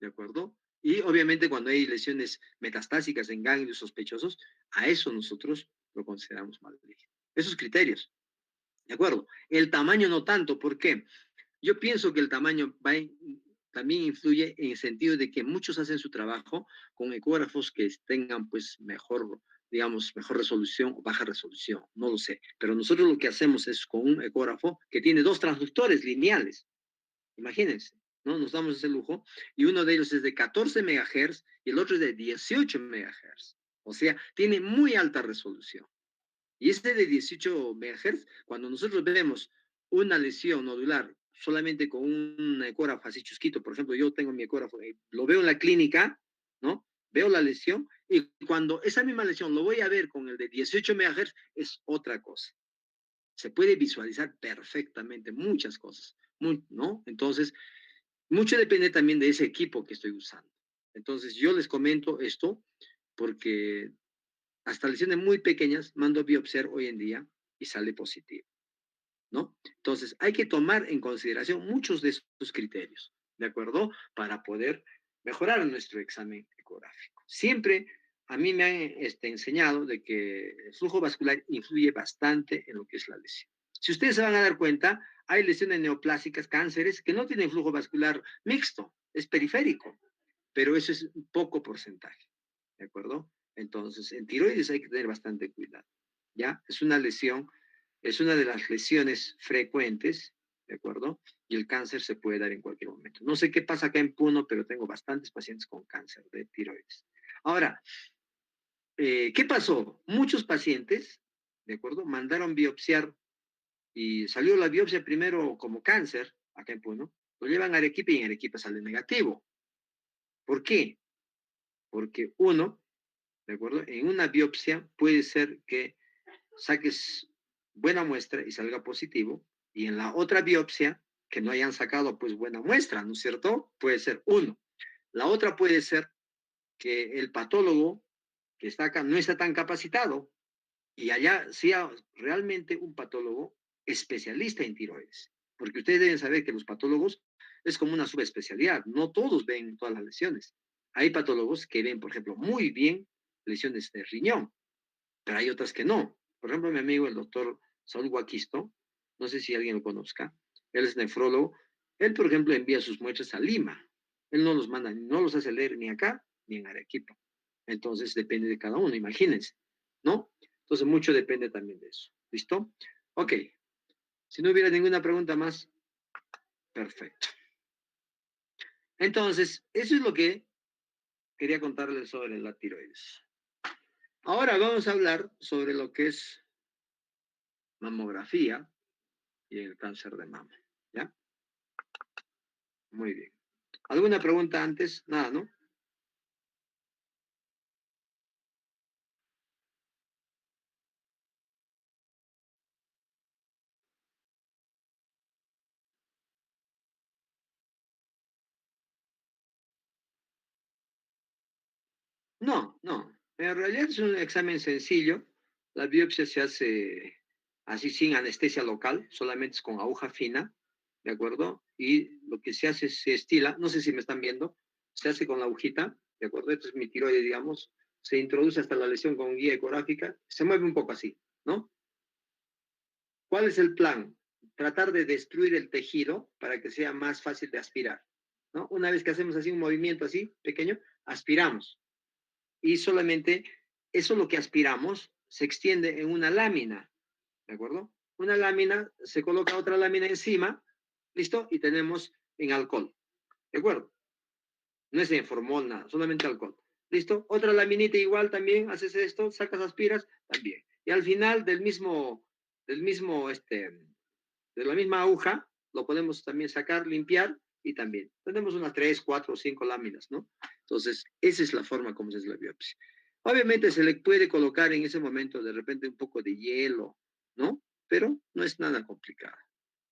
¿de acuerdo? Y obviamente cuando hay lesiones metastásicas en ganglios sospechosos, a eso nosotros lo consideramos maligno. Esos criterios, ¿de acuerdo? El tamaño no tanto, ¿por qué? Yo pienso que el tamaño también influye en el sentido de que muchos hacen su trabajo con ecógrafos que tengan pues mejor, digamos, mejor resolución o baja resolución, no lo sé. Pero nosotros lo que hacemos es con un ecógrafo que tiene dos transductores lineales. Imagínense, ¿no? Nos damos ese lujo. Y uno de ellos es de 14 megahertz y el otro es de 18 megahertz. O sea, tiene muy alta resolución. Y este de 18 megahertz, cuando nosotros vemos una lesión nodular solamente con un ecógrafo así chusquito, por ejemplo, yo tengo mi ecógrafo, lo veo en la clínica, ¿no? Veo la lesión y cuando esa misma lesión lo voy a ver con el de 18 megahertz, es otra cosa. Se puede visualizar perfectamente muchas cosas, ¿no? Entonces, mucho depende también de ese equipo que estoy usando. Entonces, yo les comento esto porque hasta lesiones muy pequeñas mando biopsiar hoy en día y sale positivo, ¿no? Entonces, hay que tomar en consideración muchos de estos criterios, ¿de acuerdo? Para poder mejorar nuestro examen ecográfico. Siempre a mí me han enseñado de que el flujo vascular influye bastante en lo que es la lesión. Si ustedes se van a dar cuenta, hay lesiones neoplásicas, cánceres, que no tienen flujo vascular mixto, es periférico, pero eso es un poco porcentaje, ¿de acuerdo? Entonces, en tiroides hay que tener bastante cuidado, ¿ya? Es una lesión, es una de las lesiones frecuentes, ¿de acuerdo? Y el cáncer se puede dar en cualquier momento. No sé qué pasa acá en Puno, pero tengo bastantes pacientes con cáncer de tiroides. Ahora, ¿qué pasó? Muchos pacientes, ¿de acuerdo? Mandaron biopsiar y salió la biopsia primero como cáncer, acá en Puno, lo llevan a Arequipa y en Arequipa sale negativo. ¿Por qué? Porque uno, ¿de acuerdo? En una biopsia puede ser que saques buena muestra y salga positivo, y en la otra biopsia, que no hayan sacado pues buena muestra, ¿no es cierto? Puede ser uno. La otra puede ser que el patólogo que está acá no está tan capacitado y allá sea realmente un patólogo especialista en tiroides. Porque ustedes deben saber que los patólogos es como una subespecialidad, no todos ven todas las lesiones. Hay patólogos que ven, por ejemplo, muy bien lesiones de riñón, pero hay otras que no. Por ejemplo, mi amigo, el doctor Saúl Guaquisto, no sé si alguien lo conozca, él es nefrólogo, él, por ejemplo, envía sus muestras a Lima. Él no los manda, no los hace leer ni acá ni en Arequipa. Entonces, depende de cada uno, imagínense, ¿no? Entonces, mucho depende también de eso. ¿Listo? Ok. Si no hubiera ninguna pregunta más, perfecto. Entonces, eso es lo que quería contarles sobre la tiroides. Ahora vamos a hablar sobre lo que es mamografía y el cáncer de mama. ¿Ya? Muy bien. ¿Alguna pregunta antes? Nada, ¿no? No, no. En realidad es un examen sencillo. La biopsia se hace así sin anestesia local, solamente es con aguja fina, ¿de acuerdo? Y lo que se hace es se estila, no sé si me están viendo, se hace con la agujita, ¿de acuerdo? Esto es mi tiroide, digamos, se introduce hasta la lesión con guía ecográfica, se mueve un poco así, ¿no? ¿Cuál es el plan? Tratar de destruir el tejido para que sea más fácil de aspirar, ¿no? Una vez que hacemos así un movimiento así, pequeño, aspiramos. Y solamente eso lo que aspiramos se extiende en una lámina, ¿de acuerdo? Una lámina, se coloca otra lámina encima, ¿listo? Y tenemos en alcohol, ¿de acuerdo? No es en formol, nada, solamente alcohol. ¿Listo? Otra laminita igual también, haces esto, sacas, aspiras, también. Y al final de la misma aguja, lo podemos también sacar, limpiar y también. Tenemos unas 3, 4 o 5 láminas, ¿no? Entonces, esa es la forma como se hace la biopsia. Obviamente se le puede colocar en ese momento de repente un poco de hielo, ¿no? Pero no es nada complicado.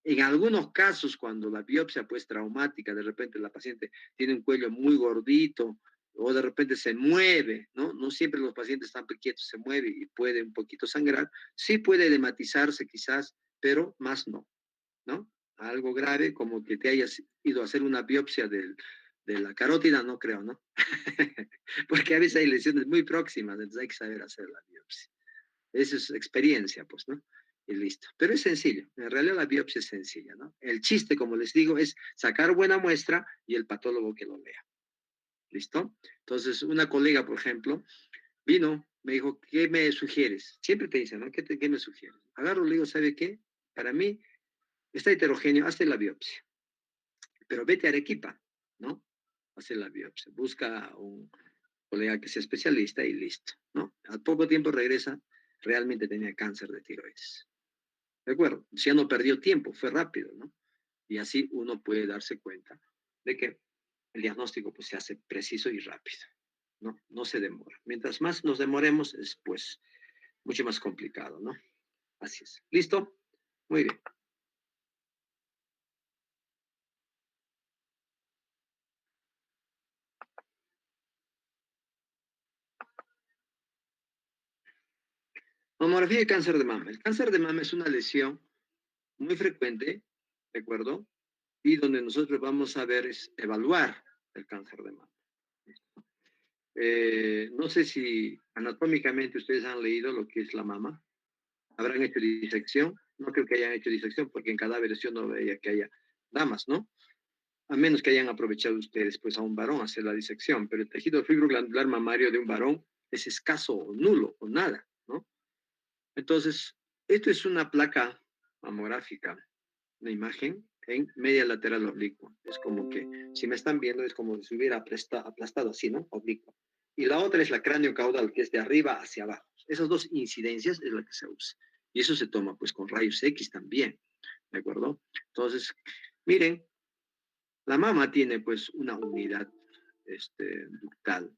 En algunos casos, cuando la biopsia pues traumática, de repente la paciente tiene un cuello muy gordito o de repente se mueve, ¿no? No siempre los pacientes están quietos, se mueve y puede un poquito sangrar. Sí puede edematizarse quizás, pero más no, ¿no? Algo grave como que te hayas ido a hacer una biopsia de la carótida, no creo, ¿no? Porque a veces hay lesiones muy próximas, entonces hay que saber hacer la biopsia. Esa es experiencia, pues, ¿no? Y listo. Pero es sencillo. En realidad la biopsia es sencilla, ¿no? El chiste, como les digo, es sacar buena muestra y el patólogo que lo lea. ¿Listo? Entonces, una colega, por ejemplo, vino, me dijo, ¿qué me sugieres? Siempre te dicen, ¿no? ¿Qué me sugieres? Agarro, le digo, ¿sabe qué? Para mí está heterogéneo, hazte la biopsia. Pero vete a Arequipa, ¿no? Hace la biopsia. Busca un colega que sea especialista y listo, ¿no? Al poco tiempo regresa, realmente tenía cáncer de tiroides. ¿De acuerdo? Ya no perdió tiempo, fue rápido, ¿no? Y así uno puede darse cuenta de que el diagnóstico pues se hace preciso y rápido, ¿no? No se demora. Mientras más nos demoremos es pues mucho más complicado, ¿no? Así es. ¿Listo? Muy bien. Mamografía y cáncer de mama. El cáncer de mama es una lesión muy frecuente, ¿de acuerdo? Y donde nosotros vamos a ver es evaluar el cáncer de mama. No sé si anatómicamente ustedes han leído lo que es la mama. Habrán hecho disección. No creo que hayan hecho disección, porque en cadáveres yo no veía que haya damas, ¿no? A menos que hayan aprovechado ustedes pues a un varón a hacer la disección, pero el tejido fibroglandular mamario de un varón es escaso o nulo o nada, ¿no? Entonces, esto es una placa mamográfica, una imagen en media lateral oblicua. Es como que, si me están viendo, es como si se hubiera aplastado así, ¿no? Oblicua. Y la otra es la cráneo caudal, que es de arriba hacia abajo. Esas dos incidencias es la que se usa. Y eso se toma pues con rayos X también, ¿de acuerdo? Entonces, miren, la mama tiene pues una unidad ductal,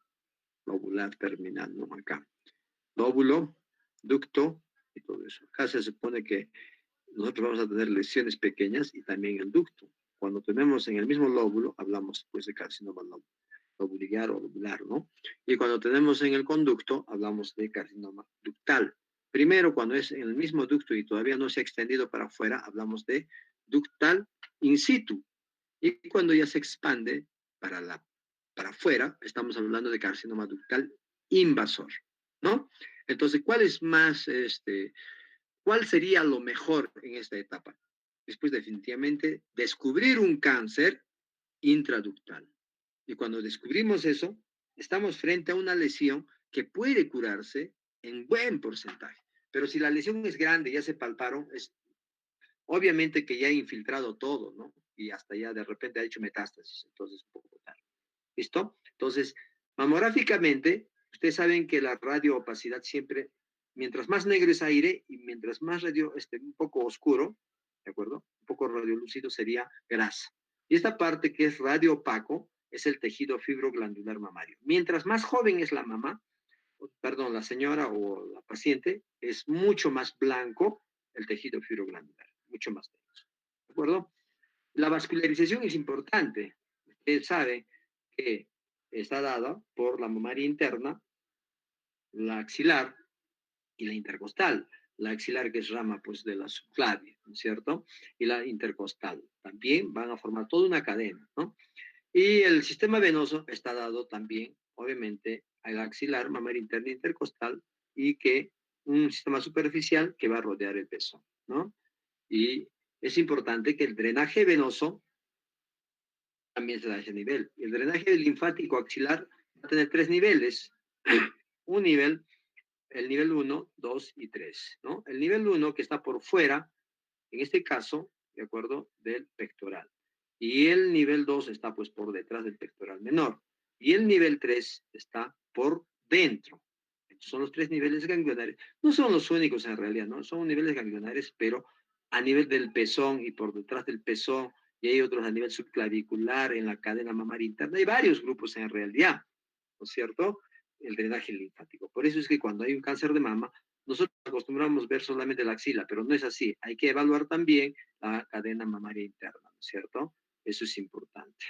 lobular terminal, ¿no? Acá. Lóbulo, ducto y todo eso. Acá se supone que nosotros vamos a tener lesiones pequeñas y también el ducto. Cuando tenemos en el mismo lóbulo, hablamos pues de carcinoma lobular o lobular, ¿no? Y cuando tenemos en el conducto, hablamos de carcinoma ductal. Primero, cuando es en el mismo ducto y todavía no se ha extendido para afuera, hablamos de ductal in situ. Y cuando ya se expande para afuera, estamos hablando de carcinoma ductal invasor, ¿no? Entonces, ¿cuál sería lo mejor en esta etapa? Después, definitivamente, descubrir un cáncer intraductal. Y cuando descubrimos eso, estamos frente a una lesión que puede curarse en buen porcentaje. Pero si la lesión es grande, ya se palparon, es obviamente que ya ha infiltrado todo, ¿no? Y hasta ya de repente ha hecho metástasis, entonces un poco tarde. ¿Listo? Entonces, mamográficamente, ustedes saben que la radioopacidad siempre, mientras más negro es aire y mientras más radio, un poco oscuro, ¿de acuerdo? Un poco radiolúcido sería grasa. Y esta parte que es radio opaco es el tejido fibroglandular mamario. Mientras más joven es la mamá, perdón, la señora o la paciente, es mucho más blanco el tejido fibroglandular, mucho más denso. ¿De acuerdo? La vascularización es importante. Usted sabe que está dada por la mamaria interna, la axilar y la intercostal. La axilar que es rama pues de la subclavia, ¿no es cierto? Y la intercostal. También van a formar toda una cadena, ¿no? Y el sistema venoso está dado también, obviamente, al axilar, mamaria interna e intercostal, y que un sistema superficial que va a rodear el pezón, ¿no? Y es importante que el drenaje venoso también se da a ese nivel. El drenaje linfático axilar va a tener 3 niveles. Un nivel, el nivel 1, 2 y 3, ¿no? El nivel 1 que está por fuera, en este caso, ¿de acuerdo? Del pectoral. Y el nivel 2 está pues por detrás del pectoral menor. Y el nivel 3 está por dentro. Estos son los 3 niveles ganglionares. No son los únicos en realidad, ¿no? Son niveles ganglionares, pero a nivel del pezón y por detrás del pezón, y hay otros a nivel subclavicular, en la cadena mamaria interna. Hay varios grupos en realidad, ¿no es cierto? El drenaje linfático. Por eso es que cuando hay un cáncer de mama, nosotros acostumbramos ver solamente la axila, pero no es así. Hay que evaluar también la cadena mamaria interna, ¿no es cierto? Eso es importante.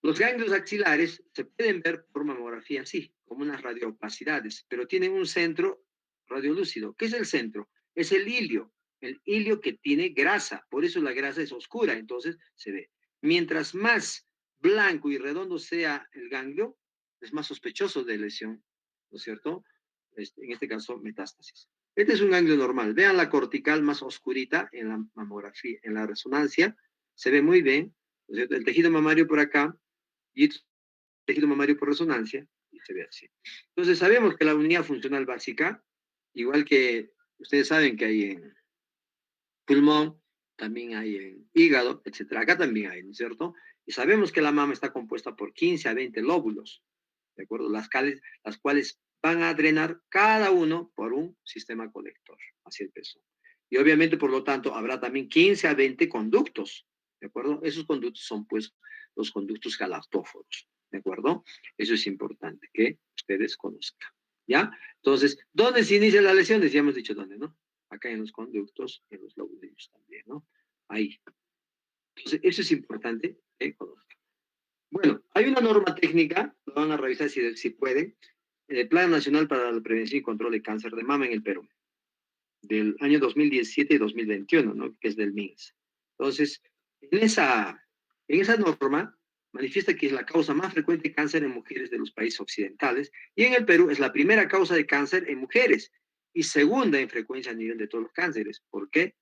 Los ganglios axilares se pueden ver por mamografía, sí, como unas radioopacidades, pero tienen un centro radiolúcido. ¿Qué es el centro? Es el hilio que tiene grasa, por eso la grasa es oscura, entonces se ve. Mientras más blanco y redondo sea el ganglio, es más sospechoso de lesión, ¿no es cierto? En este caso, metástasis. Este es un ganglio normal. Vean la cortical más oscurita en la mamografía, en la resonancia, se ve muy bien, ¿no es cierto? El tejido mamario por acá, y tejido mamario por resonancia, y se ve así. Entonces, sabemos que la unidad funcional básica, igual que ustedes saben que hay en pulmón, también hay en hígado, etcétera. Acá también hay, ¿no es cierto? Y sabemos que la mama está compuesta por 15 a 20 lóbulos, ¿de acuerdo? Las cuales van a drenar cada uno por un sistema colector hacia el pezón. Y obviamente, por lo tanto, habrá también 15 a 20 conductos, ¿de acuerdo? Esos conductos son, pues, los conductos galactóforos, ¿de acuerdo? Eso es importante que ustedes conozcan, ¿ya? Entonces, ¿dónde se inicia la lesión? Ya hemos dicho dónde, ¿no? Acá en los conductos, en los lóbulos también, ¿no? Ahí. Entonces, eso es importante que conozcan. Bueno, hay una norma técnica, lo van a revisar si pueden, el Plan Nacional para la Prevención y Control de Cáncer de Mama en el Perú, del año 2017 y 2021, ¿no? Que es del MINS. Entonces, en esa norma manifiesta que es la causa más frecuente de cáncer en mujeres de los países occidentales, y en el Perú es la primera causa de cáncer en mujeres, y segunda en frecuencia a nivel de todos los cánceres. ¿Por qué?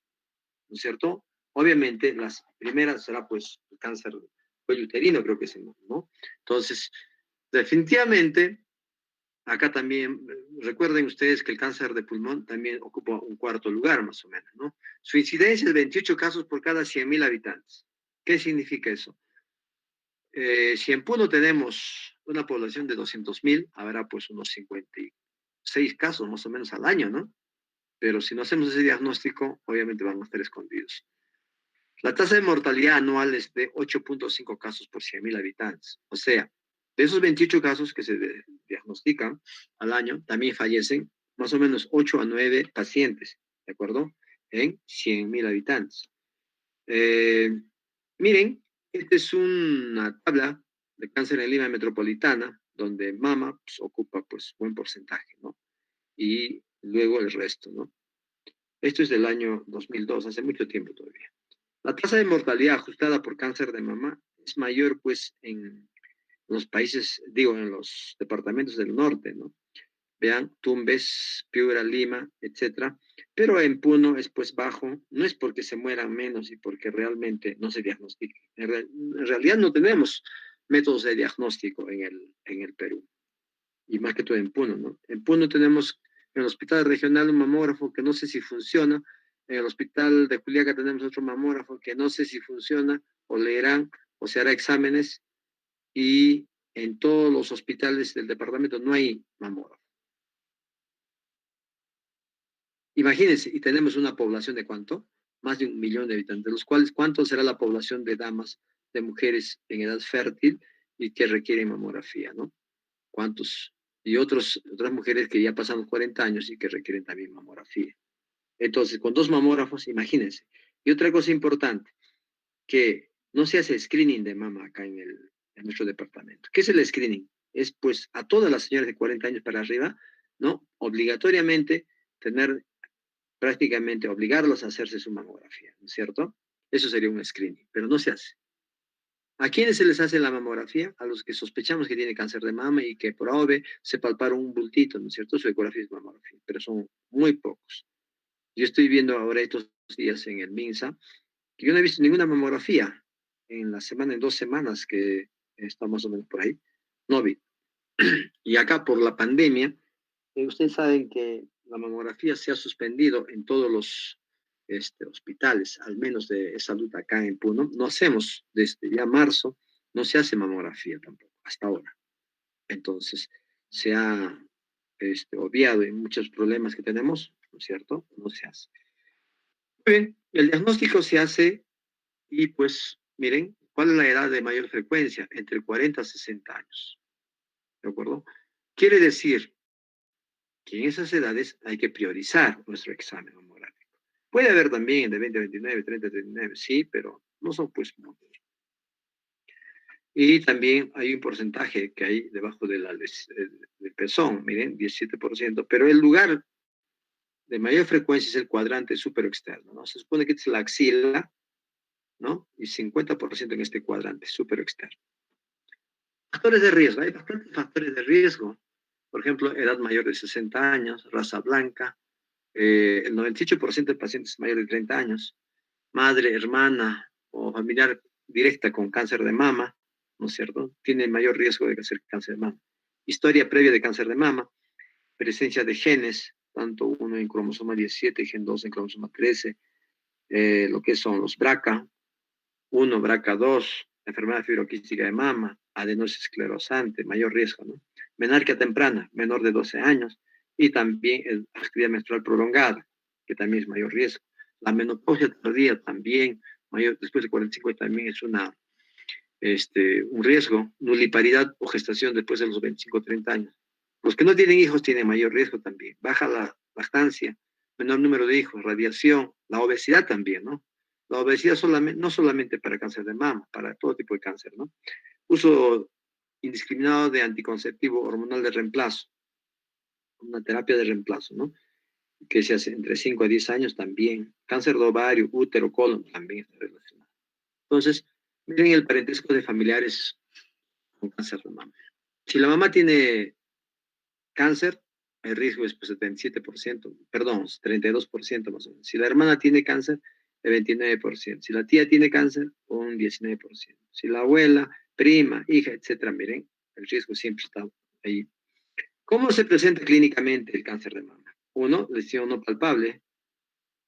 ¿No es cierto? Obviamente, las primeras será pues el cáncer de cuello uterino, creo que es, ¿no? Entonces, definitivamente, acá también, recuerden ustedes que el cáncer de pulmón también ocupa un cuarto lugar, más o menos, ¿no? Su incidencia es 28 casos por cada 100.000 habitantes. ¿Qué significa eso? Si en Puno tenemos una población de 200.000, habrá pues unos 56 casos más o menos al año, ¿no? Pero si no hacemos ese diagnóstico, obviamente van a estar escondidos. La tasa de mortalidad anual es de 8.5 casos por 100.000 habitantes. O sea, de esos 28 casos que se diagnostican al año, también fallecen más o menos 8 a 9 pacientes, ¿de acuerdo? En 100.000 habitantes. Miren, esta es una tabla de cáncer en Lima metropolitana, donde mama pues, ocupa pues buen porcentaje, ¿no? Y luego el resto, ¿no? Esto es del año 2002, hace mucho tiempo todavía. La tasa de mortalidad ajustada por cáncer de mama es mayor, pues, en los países, digo, en los departamentos del norte, ¿no? Vean, Tumbes, Piura, Lima, etcétera. Pero en Puno es, pues, bajo. No es porque se mueran menos y porque realmente no se diagnostique. En realidad no tenemos métodos de diagnóstico en el Perú. Y más que todo en Puno, ¿no? En Puno tenemos en el hospital regional un mamógrafo que no sé si funciona. En el hospital de Juliaca tenemos otro mamógrafo que no sé si funciona o leerán o se hará exámenes. Y en todos los hospitales del departamento no hay mamógrafo. Imagínense, y tenemos una población de ¿cuánto? Más de 1 millón de habitantes, de los cuales, ¿cuánto será la población de damas, de mujeres en edad fértil y que requieren mamografía, ¿no? ¿Cuántos? Y otras mujeres que ya pasan los 40 años y que requieren también mamografía. Entonces, con 2 mamógrafos, imagínense. Y otra cosa importante, que no se hace screening de mama acá en nuestro departamento. ¿Qué es el screening? Es pues a todas las señoras de 40 años para arriba, ¿no? Obligatoriamente tener, prácticamente obligarlos a hacerse su mamografía, ¿no es cierto? Eso sería un screening, pero no se hace. ¿A quiénes se les hace la mamografía? A los que sospechamos que tiene cáncer de mama y que por AOV se palparon un bultito, ¿no es cierto? Su ecografía es mamografía, pero son muy pocos. Yo estoy viendo ahora estos días en el MINSA que yo no he visto ninguna mamografía en la semana, en 2 semanas que está más o menos por ahí. No vi. Y acá por la pandemia, ustedes saben que la mamografía se ha suspendido en todos los hospitales, al menos de salud acá en Puno. No hacemos desde ya marzo, no se hace mamografía tampoco, hasta ahora. Entonces, se ha obviado en muchos problemas que tenemos, ¿no es cierto? No se hace. Muy bien, el diagnóstico se hace y pues, miren, ¿cuál es la edad de mayor frecuencia? Entre 40 a 60 años, ¿de acuerdo? Quiere decir que en esas edades hay que priorizar nuestro examen mamográfico. Puede haber también de 20 a 29, 30 a 39, sí, pero no son pues muchos. Y también hay un porcentaje que hay debajo del pezón, miren, 17%, pero el lugar de mayor frecuencia es el cuadrante superexterno, ¿no? Se supone que es la axila, ¿no? Y 50% en este cuadrante superexterno. Factores de riesgo, hay bastantes factores de riesgo. Por ejemplo, edad mayor de 60 años, raza blanca, el 98% de pacientes mayores de 30 años, madre, hermana o familiar directa con cáncer de mama, ¿no es cierto? Tiene mayor riesgo de hacer cáncer de mama. Historia previa de cáncer de mama, presencia de genes, tanto uno en cromosoma 17 y gen 2 en cromosoma 13, lo que son los BRCA, 1, BRCA2, enfermedad fibroquística de mama, adenosis esclerosante, mayor riesgo, ¿no? Menarquia temprana, menor de 12 años, y también actividad menstrual prolongada, que también es mayor riesgo. La menopausia tardía también, mayor, después de 45 también es un riesgo. Nuliparidad o gestación después de los 25 o 30 años. Los que no tienen hijos tienen mayor riesgo también. Baja la lactancia, menor número de hijos, radiación, la obesidad también, ¿no? La obesidad no solamente para cáncer de mama, para todo tipo de cáncer, ¿no? Uso indiscriminado de anticonceptivo hormonal de reemplazo, una terapia de reemplazo, ¿no? Que se hace entre 5 a 10 años también. Cáncer de ovario, útero, colon también está relacionado. Entonces, miren el parentesco de familiares con cáncer de mama. Si la mamá tiene cáncer, el riesgo es pues 77%, perdón, 32% más o menos. Si la hermana tiene cáncer, el 29%. Si la tía tiene cáncer, un 19%. Si la abuela, prima, hija, etcétera, miren, el riesgo siempre está ahí. ¿Cómo se presenta clínicamente el cáncer de mama? Uno, lesión no palpable,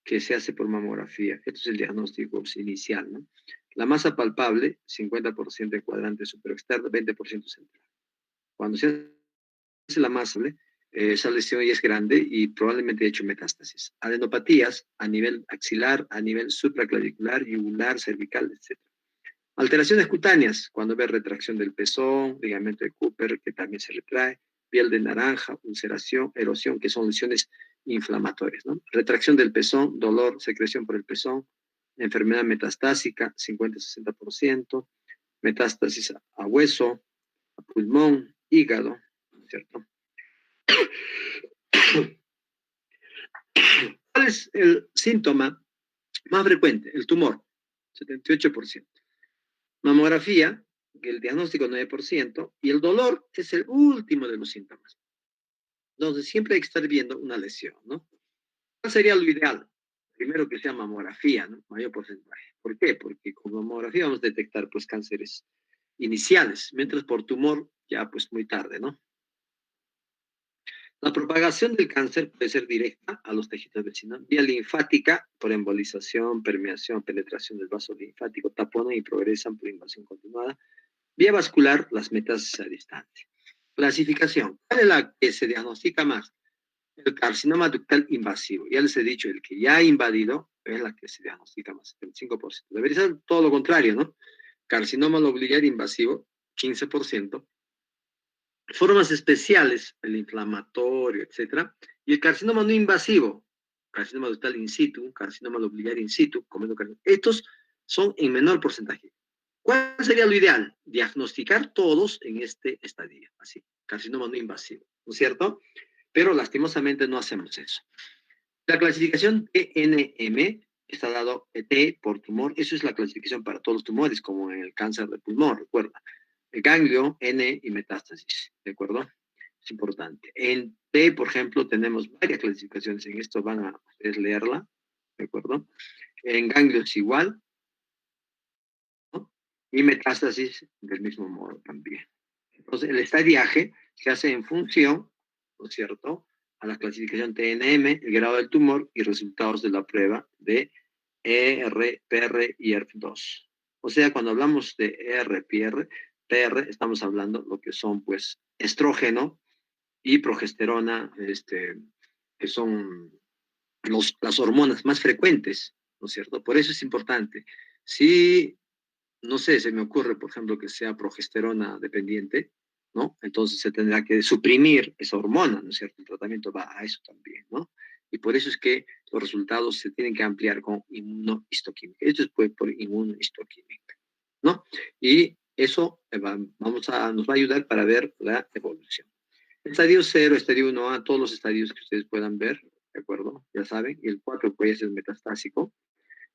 que se hace por mamografía. Esto es el diagnóstico inicial, ¿no? La masa palpable, 50% en cuadrante superexterno, 20% central. Cuando se hace la masa, esa lesión ya es grande y probablemente ha hecho metástasis. Adenopatías a nivel axilar, a nivel supraclavicular, yugular, cervical, etc. Alteraciones cutáneas, cuando ve retracción del pezón, ligamento de Cooper, que también se retrae, piel de naranja, ulceración, erosión, que son lesiones inflamatorias, ¿no? Retracción del pezón, dolor, secreción por el pezón, enfermedad metastásica, 50-60%, metástasis a hueso, a pulmón, hígado, ¿cierto? ¿Cuál es el síntoma más frecuente? El tumor, 78%. Mamografía, el diagnóstico 9%, y el dolor es el último de los síntomas. Entonces, siempre hay que estar viendo una lesión, ¿no? ¿Cuál sería lo ideal? Primero que sea mamografía, ¿no? Mayor porcentaje. ¿Por qué? Porque con mamografía vamos a detectar, pues, cánceres iniciales, mientras por tumor, ya, pues, muy tarde, ¿no? La propagación del cáncer puede ser directa a los tejidos vecinos, vía linfática, por embolización, permeación, penetración del vaso linfático, taponan y progresan por invasión continuada. Vía vascular, las metástasis a distancia. Clasificación. ¿Cuál es la que se diagnostica más? El carcinoma ductal invasivo. Ya les he dicho, el que ya ha invadido es la que se diagnostica más, el 5%. Debería ser todo lo contrario, ¿no? Carcinoma lobular invasivo, 15%. Formas especiales, el inflamatorio, etcétera, y el carcinoma no invasivo, carcinoma ductal in situ, carcinoma lobular in situ, estos son en menor porcentaje. ¿Cuál sería lo ideal? Diagnosticar todos en este estadio, así, carcinoma no invasivo, ¿no es cierto? Pero lastimosamente no hacemos eso. La clasificación TNM está dado T por tumor, eso es la clasificación para todos los tumores, como en el cáncer de pulmón, recuerda. El ganglio, N y metástasis, ¿de acuerdo? Es importante. En T, por ejemplo, tenemos varias clasificaciones, en esto van a ustedes leerla, ¿de acuerdo? En ganglio es igual, ¿no? Y metástasis del mismo modo también. Entonces, el estadiaje se hace en función, ¿no es cierto?, a la clasificación TNM, el grado del tumor y resultados de la prueba de ER, PR y ERF2. O sea, cuando hablamos de ER, PR, estamos hablando lo que son, pues, estrógeno y progesterona, que son las hormonas más frecuentes, ¿no es cierto? Por eso es importante. Si no sé, se me ocurre, por ejemplo, que sea progesterona dependiente, ¿no? Entonces se tendrá que suprimir esa hormona, ¿no es cierto? El tratamiento va a eso también, ¿no? Y por eso es que los resultados se tienen que ampliar con inmunohistoquímica. Esto es pues, por inmunohistoquímica, ¿no? Y eso nos va a ayudar para ver la evolución. Estadio 0, estadio 1A, todos los estadios que ustedes puedan ver, ¿de acuerdo? Ya saben, y el 4 pues es metastásico.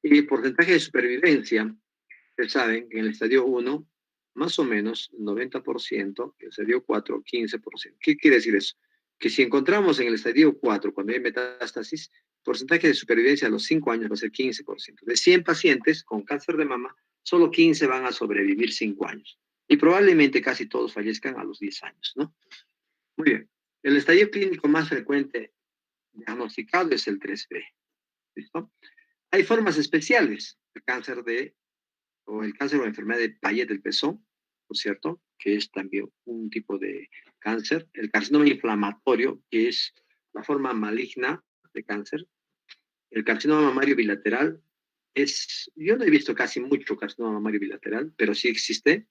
Y el porcentaje de supervivencia, ustedes saben que en el estadio 1, más o menos 90%, en el estadio 4, 15%. ¿Qué quiere decir eso? Que si encontramos en el estadio 4, cuando hay metástasis, el porcentaje de supervivencia a los 5 años va a ser 15%. De 100 pacientes con cáncer de mama, solo 15 van a sobrevivir 5 años. Y probablemente casi todos fallezcan a los 10 años, ¿no? Muy bien. El estadio clínico más frecuente diagnosticado es el 3B. ¿Listo? Hay formas especiales de cáncer o el cáncer o enfermedad de Payet del pezón, ¿no es cierto? Que es también un tipo de cáncer. El carcinoma inflamatorio, que es la forma maligna de cáncer. El carcinoma mamario bilateral yo no he visto casi mucho carcinoma mamario bilateral, pero sí existe,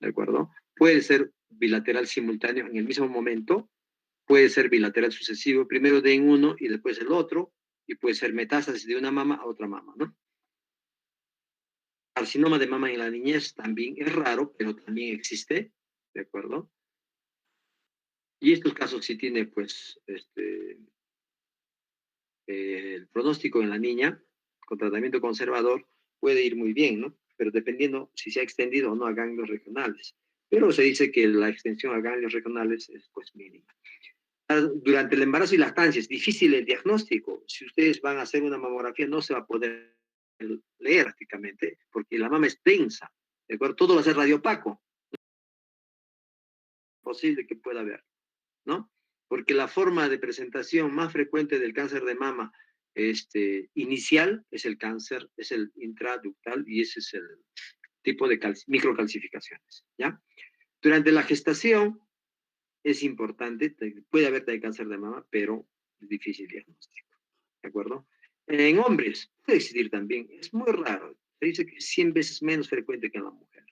¿de acuerdo? Puede ser bilateral simultáneo en el mismo momento, puede ser bilateral sucesivo, primero de en uno y después el otro, y puede ser metástasis de una mama a otra mama, ¿no? Carcinoma de mama en la niñez también es raro, pero también existe, ¿de acuerdo? Y estos casos sí tiene, pues, el pronóstico en la niña, con tratamiento conservador, puede ir muy bien, ¿no? Pero dependiendo si se ha extendido o no a ganglios regionales. Pero se dice que la extensión a ganglios regionales es, pues, mínima. durante el embarazo y lactancia es difícil el diagnóstico. Si ustedes van a hacer una mamografía, no se va a poder leer prácticamente, porque la mama es densa, ¿de acuerdo? Todo va a ser radiopaco, posible que pueda haber, ¿no? Porque la forma de presentación más frecuente del cáncer de mama inicial es el cáncer, es el intraductal y ese es el tipo de microcalcificaciones, ¿ya? Durante la gestación es importante, puede haber también cáncer de mama, pero es difícil diagnóstico, ¿de acuerdo? En hombres puede existir también, es muy raro, se dice que es 100 veces menos frecuente que en la mujer,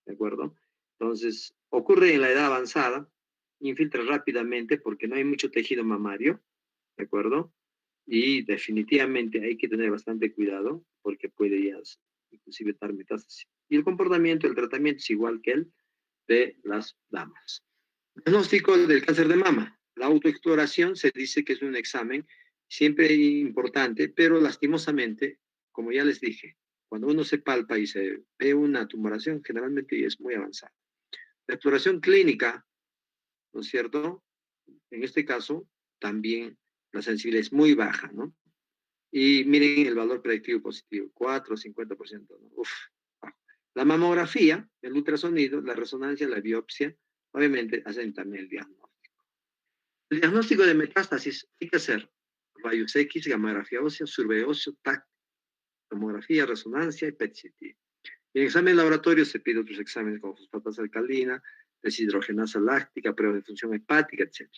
¿de acuerdo? Entonces, ocurre en la edad avanzada, infiltra rápidamente porque no hay mucho tejido mamario, ¿de acuerdo? Y definitivamente hay que tener bastante cuidado porque puede ya inclusive dar metástasis. Y el comportamiento, el tratamiento es igual que el de las damas. Diagnóstico del cáncer de mama. La autoexploración se dice que es un examen siempre importante, pero lastimosamente, como ya les dije, cuando uno se palpa y se ve una tumoración, generalmente es muy avanzada. La exploración clínica, ¿no es cierto? En este caso, también la sensibilidad es muy baja, ¿no? Y miren el valor predictivo positivo, 4 o 50%, ¿no? Uf, bajo. La mamografía, el ultrasonido, la resonancia, la biopsia, obviamente hacen también el diagnóstico. El diagnóstico de metástasis hay que hacer rayos X, gamografía ósea, survey óseo, TAC, tomografía, resonancia y PET-CT. En examen laboratorio se pide otros exámenes como fosfatasa alcalina, deshidrogenasa láctica, prueba de función hepática, etc.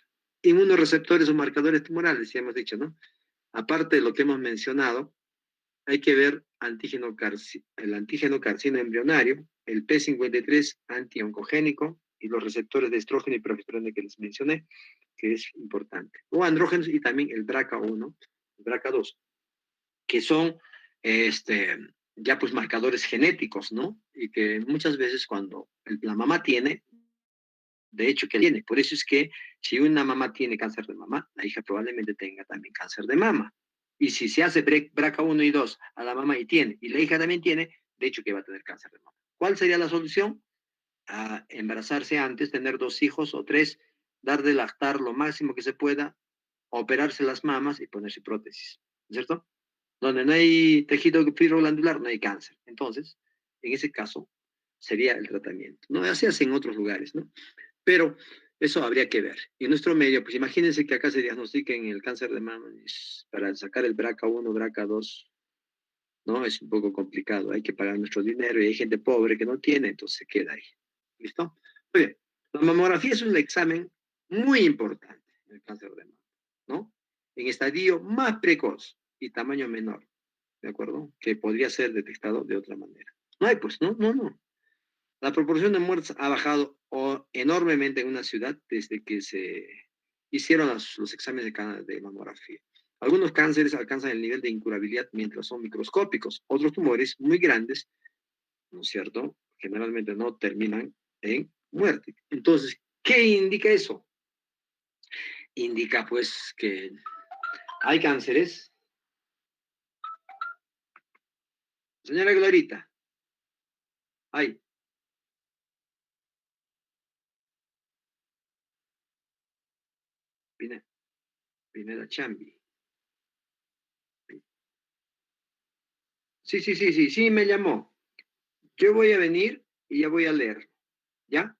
Inmunoreceptores o marcadores tumorales, ya hemos dicho, ¿no? Aparte de lo que hemos mencionado, hay que ver el antígeno carcino embrionario, el P53 antioncogénico y los receptores de estrógeno y progesterona que les mencioné, que es importante. O andrógenos y también el BRCA1, el BRCA2, que son ya pues marcadores genéticos, ¿no? Y que muchas veces cuando la mamá tiene, de hecho que tiene, por eso es que si una mamá tiene cáncer de mama, la hija probablemente tenga también cáncer de mama. Y si se hace BRCA1 y 2 a la mamá y tiene, y la hija también tiene, de hecho que va a tener cáncer de mama. ¿Cuál sería la solución? A embarazarse antes, tener 2 hijos o 3, dar de lactar lo máximo que se pueda, operarse las mamas y ponerse prótesis, ¿cierto? Donde no hay tejido fibroglandular, no hay cáncer. Entonces, en ese caso, sería el tratamiento. No así hace en otros lugares, ¿no? Pero eso habría que ver. Y en nuestro medio, pues imagínense que acá se diagnostiquen el cáncer de mama para sacar el BRCA1, BRCA2, ¿no? Es un poco complicado. Hay que pagar nuestro dinero y hay gente pobre que no tiene, entonces se queda ahí. ¿Listo? Muy bien. La mamografía es un examen muy importante en el cáncer de mama, ¿no? En estadio más precoz y tamaño menor, ¿de acuerdo? Que podría ser detectado de otra manera. No hay, pues, no. La proporción de muertes ha bajado enormemente en una ciudad desde que se hicieron los exámenes de mamografía. Algunos cánceres alcanzan el nivel de incurabilidad mientras son microscópicos. Otros tumores muy grandes, ¿no es cierto? Generalmente no terminan en muerte. Entonces, ¿qué indica eso? Indica pues que hay cánceres. Señora Glorita, hay. Pineda Chambi. Sí, me llamó. Yo voy a venir y ya voy a leer. ¿Ya?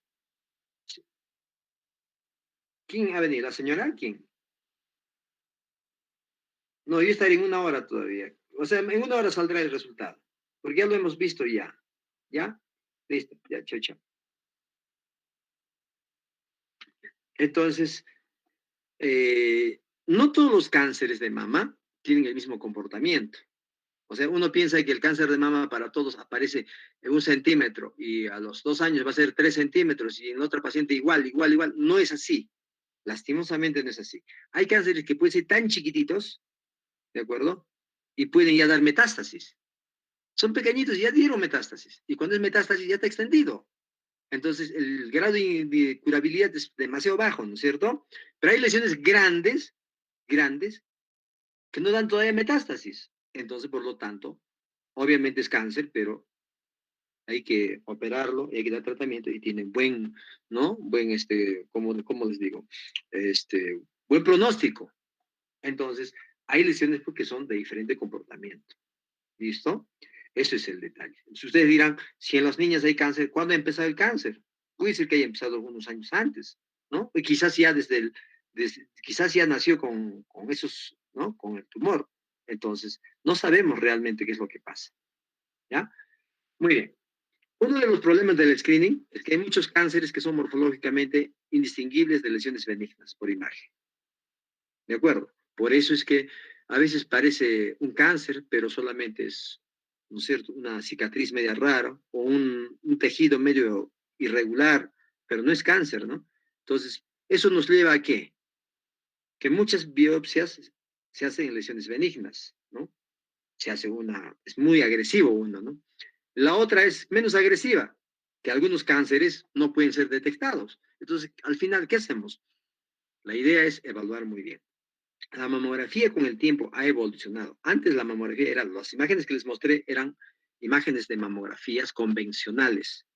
¿Quién ha venido? ¿La señora? ¿Quién? No, yo estaré en una hora todavía. O sea, en una hora saldrá el resultado. Porque ya lo hemos visto ya. ¿Ya? Listo, ya, chao, chao. Entonces, no todos los cánceres de mama tienen el mismo comportamiento. O sea, uno piensa que el cáncer de mama para todos aparece en 1 centímetro y a los 2 años va a ser 3 centímetros y en la otra paciente igual. No es así. Lastimosamente no es así. Hay cánceres que pueden ser tan chiquititos, ¿de acuerdo? Y pueden ya dar metástasis. Son pequeñitos y ya dieron metástasis. Y cuando es metástasis ya está extendido. Entonces el grado de curabilidad es demasiado bajo, ¿no es cierto? Pero hay lesiones grandes, que no dan todavía metástasis. Entonces, por lo tanto, obviamente es cáncer, pero hay que operarlo, hay que dar tratamiento y tiene ¿no? Cómo les digo? buen pronóstico. Entonces, hay lesiones porque son de diferente comportamiento. ¿Listo? Eso es el detalle. Si ustedes dirán, si en las niñas hay cáncer, ¿cuándo ha empezado el cáncer? Puede ser que haya empezado algunos años antes, ¿no? Y quizás ya quizás ya nació con esos, ¿no? Con el tumor. Entonces, no sabemos realmente qué es lo que pasa. ¿Ya? Muy bien. Uno de los problemas del screening es que hay muchos cánceres que son morfológicamente indistinguibles de lesiones benignas por imagen. ¿De acuerdo? Por eso es que a veces parece un cáncer, pero solamente es, ¿no es cierto?, una cicatriz media rara o un tejido medio irregular, pero no es cáncer, ¿no? Entonces, eso nos lleva a qué? Que muchas biopsias se hacen en lesiones benignas, ¿no? Se hace es muy agresivo uno, ¿no? La otra es menos agresiva, que algunos cánceres no pueden ser detectados. Entonces, al final, ¿qué hacemos? La idea es evaluar muy bien. La mamografía con el tiempo ha evolucionado. Antes la mamografía las imágenes que les mostré eran imágenes de mamografías convencionales,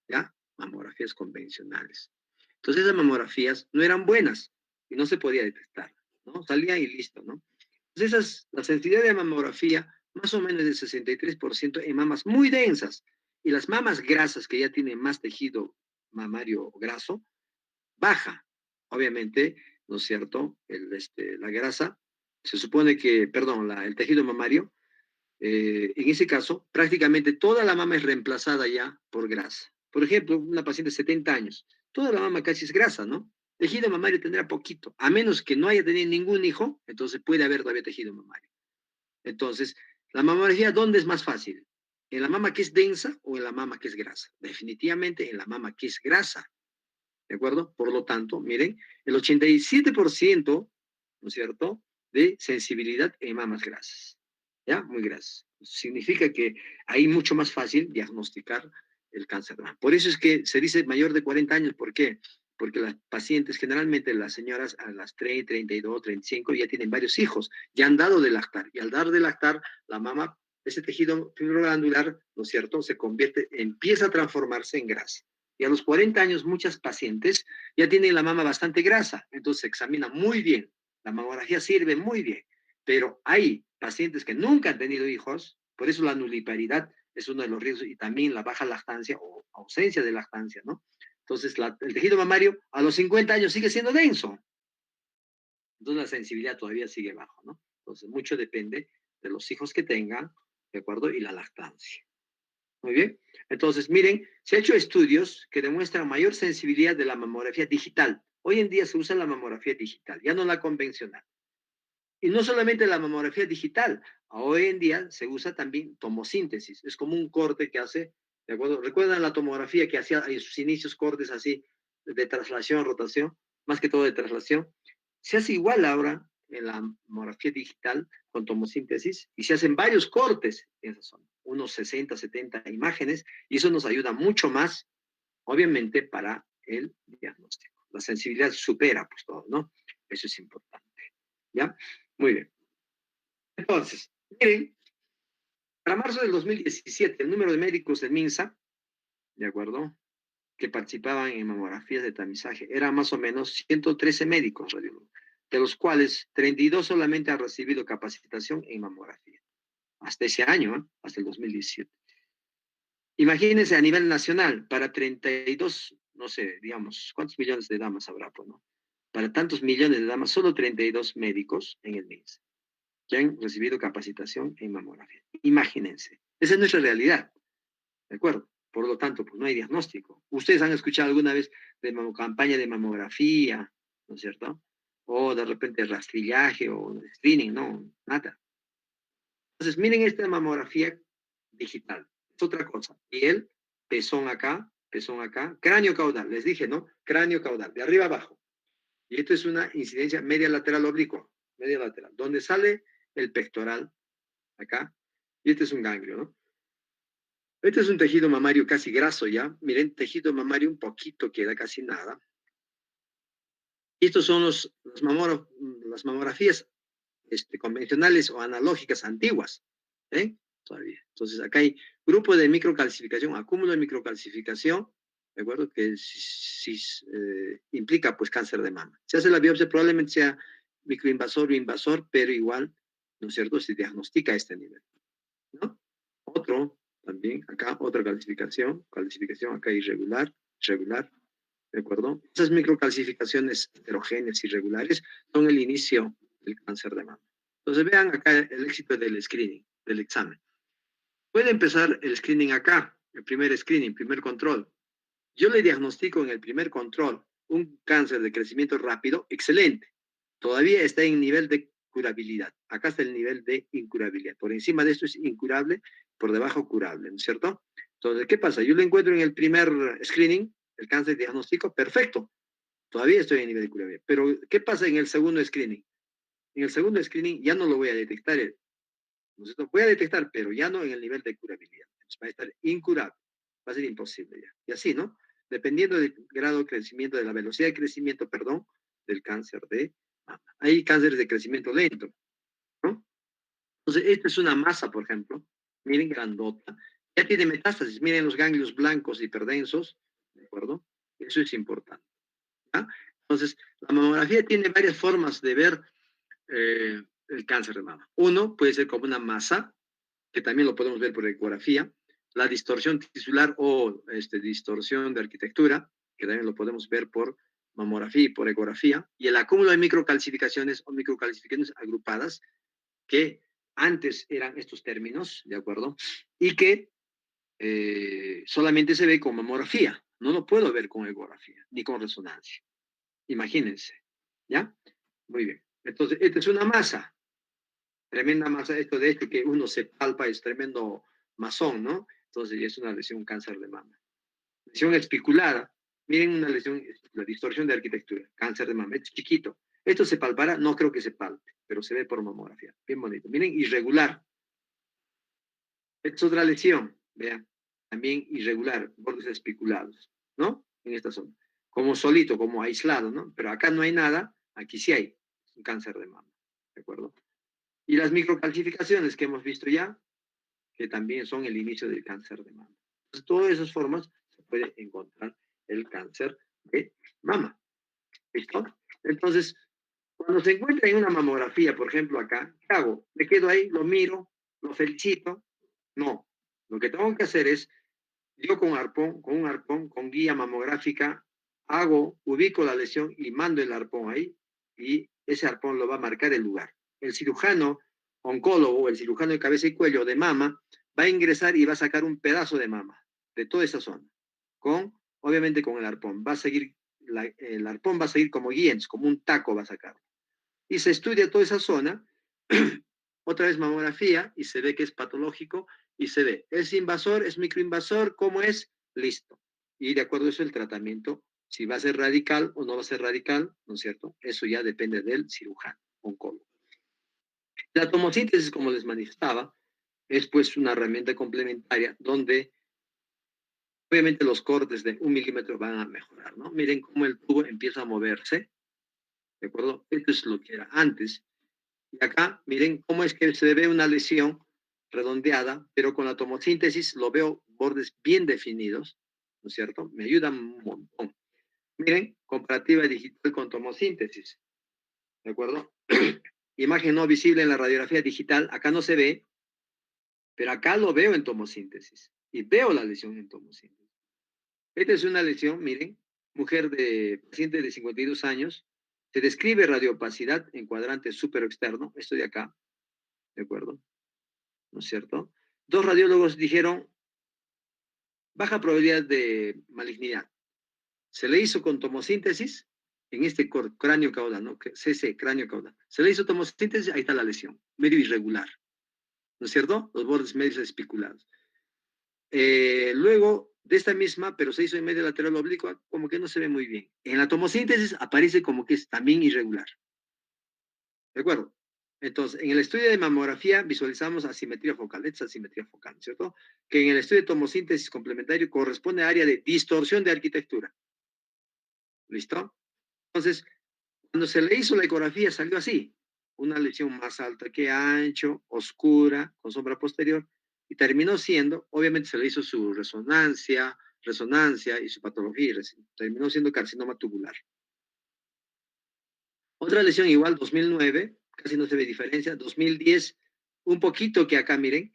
¿ya? Mamografías convencionales. Entonces esas mamografías no eran buenas y no se podía detectar, ¿no? Salía y listo, ¿no? Entonces la sensibilidad de mamografía más o menos del 63% en mamas muy densas y las mamas grasas que ya tienen más tejido mamario graso, baja. Obviamente, ¿no es cierto? La grasa, se supone que, perdón, el tejido mamario, en ese caso, prácticamente toda la mama es reemplazada ya por grasa. Por ejemplo, una paciente de 70 años, toda la mama casi es grasa, ¿no? Tejido mamario tendrá poquito, a menos que no haya tenido ningún hijo, entonces puede haber todavía tejido mamario. Entonces, la mamografía, ¿dónde es más fácil? ¿En la mama que es densa o en la mama que es grasa? Definitivamente en la mama que es grasa. ¿De acuerdo? Por lo tanto, miren, el 87%, ¿no es cierto?, de sensibilidad en mamas grasas. ¿Ya? Muy grasas. Significa que ahí mucho más fácil diagnosticar el cáncer de mama. Por eso es que se dice mayor de 40 años. ¿Por qué? Porque las pacientes, generalmente las señoras a las 30, 32, 35, ya tienen varios hijos, ya han dado de lactar. Y al dar de lactar, la mama, ese tejido fibroglandular, ¿no es cierto?, empieza a transformarse en grasa. Y a los 40 años muchas pacientes ya tienen la mama bastante grasa, entonces se examina muy bien, la mamografía sirve muy bien, pero hay pacientes que nunca han tenido hijos, por eso la nuliparidad es uno de los riesgos y también la baja lactancia o ausencia de lactancia, ¿no? Entonces el tejido mamario a los 50 años sigue siendo denso, entonces la sensibilidad todavía sigue bajo, ¿no? Entonces mucho depende de los hijos que tengan, ¿de acuerdo? Y la lactancia. Muy bien. Entonces, miren, se han hecho estudios que demuestran mayor sensibilidad de la mamografía digital. Hoy en día se usa la mamografía digital, ya no la convencional. Y no solamente la mamografía digital, hoy en día se usa también tomosíntesis. Es como un corte que hace, ¿de acuerdo? ¿Recuerdan la tomografía que hacía en sus inicios cortes así de traslación, rotación? Más que todo de traslación. Se hace igual ahora en la mamografía digital con tomosíntesis y se hacen varios cortes en esa zona, unos 60, 70 imágenes, y eso nos ayuda mucho más, obviamente, para el diagnóstico. La sensibilidad supera pues todo, ¿no? Eso es importante. ¿Ya? Muy bien. Entonces, miren, para marzo del 2017, el número de médicos del MINSA, ¿de acuerdo?, que participaban en mamografías de tamizaje era más o menos 113 médicos radiólogos, de los cuales 32 solamente han recibido capacitación en mamografía. Hasta ese año, ¿eh? Hasta el 2017. Imagínense a nivel nacional, para 32, no sé, digamos, ¿cuántos millones de damas habrá? Pues, ¿no? Para tantos millones de damas, solo 32 médicos en el MINSA que han recibido capacitación en mamografía. Imagínense. Esa es nuestra realidad. ¿De acuerdo? Por lo tanto, pues no hay diagnóstico. Ustedes han escuchado alguna vez de campaña de mamografía, ¿no es cierto? O de repente rastrillaje o screening, no, nada. Entonces, miren esta mamografía digital. Es otra cosa. Piel, pezón acá, cráneo caudal. Les dije, ¿no? Cráneo caudal, de arriba abajo. Y esto es una incidencia media lateral oblicua, media lateral, donde sale el pectoral, acá, y este es un ganglio, ¿no? Este es un tejido mamario casi graso ya. Miren, tejido mamario un poquito, queda casi nada. Y estos son las mamografías convencionales o analógicas antiguas. ¿Eh? Todavía. Entonces, acá hay grupo de microcalcificación, acúmulo de microcalcificación, ¿de acuerdo? Que implica pues cáncer de mama. Se hace la biopsia, probablemente sea microinvasor o invasor, pero igual, ¿no es cierto?, se diagnostica a este nivel, ¿no? Otro, también, acá, otra clasificación acá irregular, regular, ¿de acuerdo? Esas microcalcificaciones heterogéneas irregulares son el inicio del cáncer de mama. Entonces vean acá el éxito del screening, del examen. Puede empezar el screening acá, el primer screening, primer control. Yo le diagnostico en el primer control un cáncer de crecimiento rápido, excelente. Todavía está en nivel de curabilidad. Acá está el nivel de incurabilidad. Por encima de esto es incurable, por debajo curable, ¿no es cierto? Entonces, ¿qué pasa? Yo lo encuentro en el primer screening, el cáncer diagnóstico, perfecto. Todavía estoy en nivel de curabilidad. Pero, ¿qué pasa en el segundo screening? En el segundo screening ya no lo voy a detectar, ¿no es cierto? Voy a detectar, pero ya no en el nivel de curabilidad. Entonces, va a estar incurable. Va a ser imposible ya. Y así, ¿no? Dependiendo del grado de crecimiento, de la velocidad de crecimiento, perdón, del cáncer de mama. Hay cánceres de crecimiento lento, ¿no? Entonces, esta es una masa, por ejemplo, miren, grandota, ya tiene metástasis, miren los ganglios blancos hiperdensos, ¿de acuerdo? Eso es importante, ¿ya? Entonces, la mamografía tiene varias formas de ver el cáncer de mama. Uno puede ser como una masa, que también lo podemos ver por ecografía, la distorsión tisular o distorsión de arquitectura, que también lo podemos ver por mamografía y por ecografía, y el acúmulo de microcalcificaciones o microcalcificaciones agrupadas, que antes eran estos términos, ¿de acuerdo? Y que solamente se ve con mamografía, no lo puedo ver con ecografía, ni con resonancia. Imagínense, ¿ya? Muy bien. Entonces, esta es una masa, tremenda masa, esto de hecho que uno se palpa es tremendo masón, ¿no? Entonces ya es una lesión cáncer de mama. Lesión espiculada, miren una lesión, la distorsión de arquitectura, cáncer de mama, es chiquito. Esto se palpará, no creo que se palpe, pero se ve por mamografía, bien bonito. Miren, irregular. Esta es otra lesión, vean, también irregular, bordes espiculados, ¿no? En esta zona. Como solito, como aislado, ¿no? Pero acá no hay nada, aquí sí hay, es un cáncer de mama, ¿de acuerdo? Y las microcalcificaciones que hemos visto ya, que también son el inicio del cáncer de mama. Entonces, todas esas formas se puede encontrar el cáncer de mama. ¿Listo? Entonces, cuando se encuentra en una mamografía, por ejemplo, acá, ¿qué hago? Me quedo ahí, lo miro, lo felicito. No. Lo que tengo que hacer es, yo con un arpón, con guía mamográfica, ubico la lesión y mando el arpón ahí, y ese arpón lo va a marcar el lugar. El cirujano oncólogo, el cirujano de cabeza y cuello de mama, va a ingresar y va a sacar un pedazo de mama, de toda esa zona, obviamente con el arpón. Va a seguir, el arpón va a seguir como guías, como un taco va a sacar. Y se estudia toda esa zona, otra vez mamografía, y se ve que es patológico, y se ve, ¿es invasor, es microinvasor? ¿Cómo es? Listo. Y de acuerdo a eso el tratamiento, si va a ser radical o no va a ser radical, ¿no es cierto? Eso ya depende del cirujano, oncólogo. La tomosíntesis, como les manifestaba, es pues una herramienta complementaria donde obviamente los cortes de 1 milímetro van a mejorar, ¿no? Miren cómo el tubo empieza a moverse, ¿de acuerdo? Esto es lo que era antes. Y acá, miren cómo es que se ve una lesión redondeada, pero con la tomosíntesis lo veo bordes bien definidos, ¿no es cierto? Me ayuda un montón. Miren, comparativa digital con tomosíntesis, ¿de acuerdo? Imagen no visible en la radiografía digital, acá no se ve, pero acá lo veo en tomosíntesis y veo la lesión en tomosíntesis. Esta es una lesión, miren, paciente de 52 años, se describe radiopacidad en cuadrante súper externo, esto de acá, ¿de acuerdo? ¿No es cierto? Dos radiólogos dijeron, baja probabilidad de malignidad. Se le hizo con tomosíntesis en este cráneo caudal, ¿no? CC, cráneo caudal. Se le hizo tomosíntesis, ahí está la lesión, medio irregular, ¿no es cierto? Los bordes medios espiculados. Luego de esta misma, pero se hizo en medio lateral oblicua, como que no se ve muy bien. En la tomosíntesis aparece como que es también irregular. ¿De acuerdo? Entonces, en el estudio de mamografía visualizamos asimetría focal, esta es asimetría focal, ¿cierto? Que en el estudio de tomosíntesis complementario corresponde a área de distorsión de arquitectura. ¿Listo? Entonces, cuando se le hizo la ecografía salió así, una lesión más alta que ancho, oscura, con sombra posterior, y terminó siendo, obviamente se le hizo su resonancia, resonancia y su patología, terminó siendo carcinoma tubular. Otra lesión igual, 2009, casi no se ve diferencia, 2010, un poquito que acá, miren,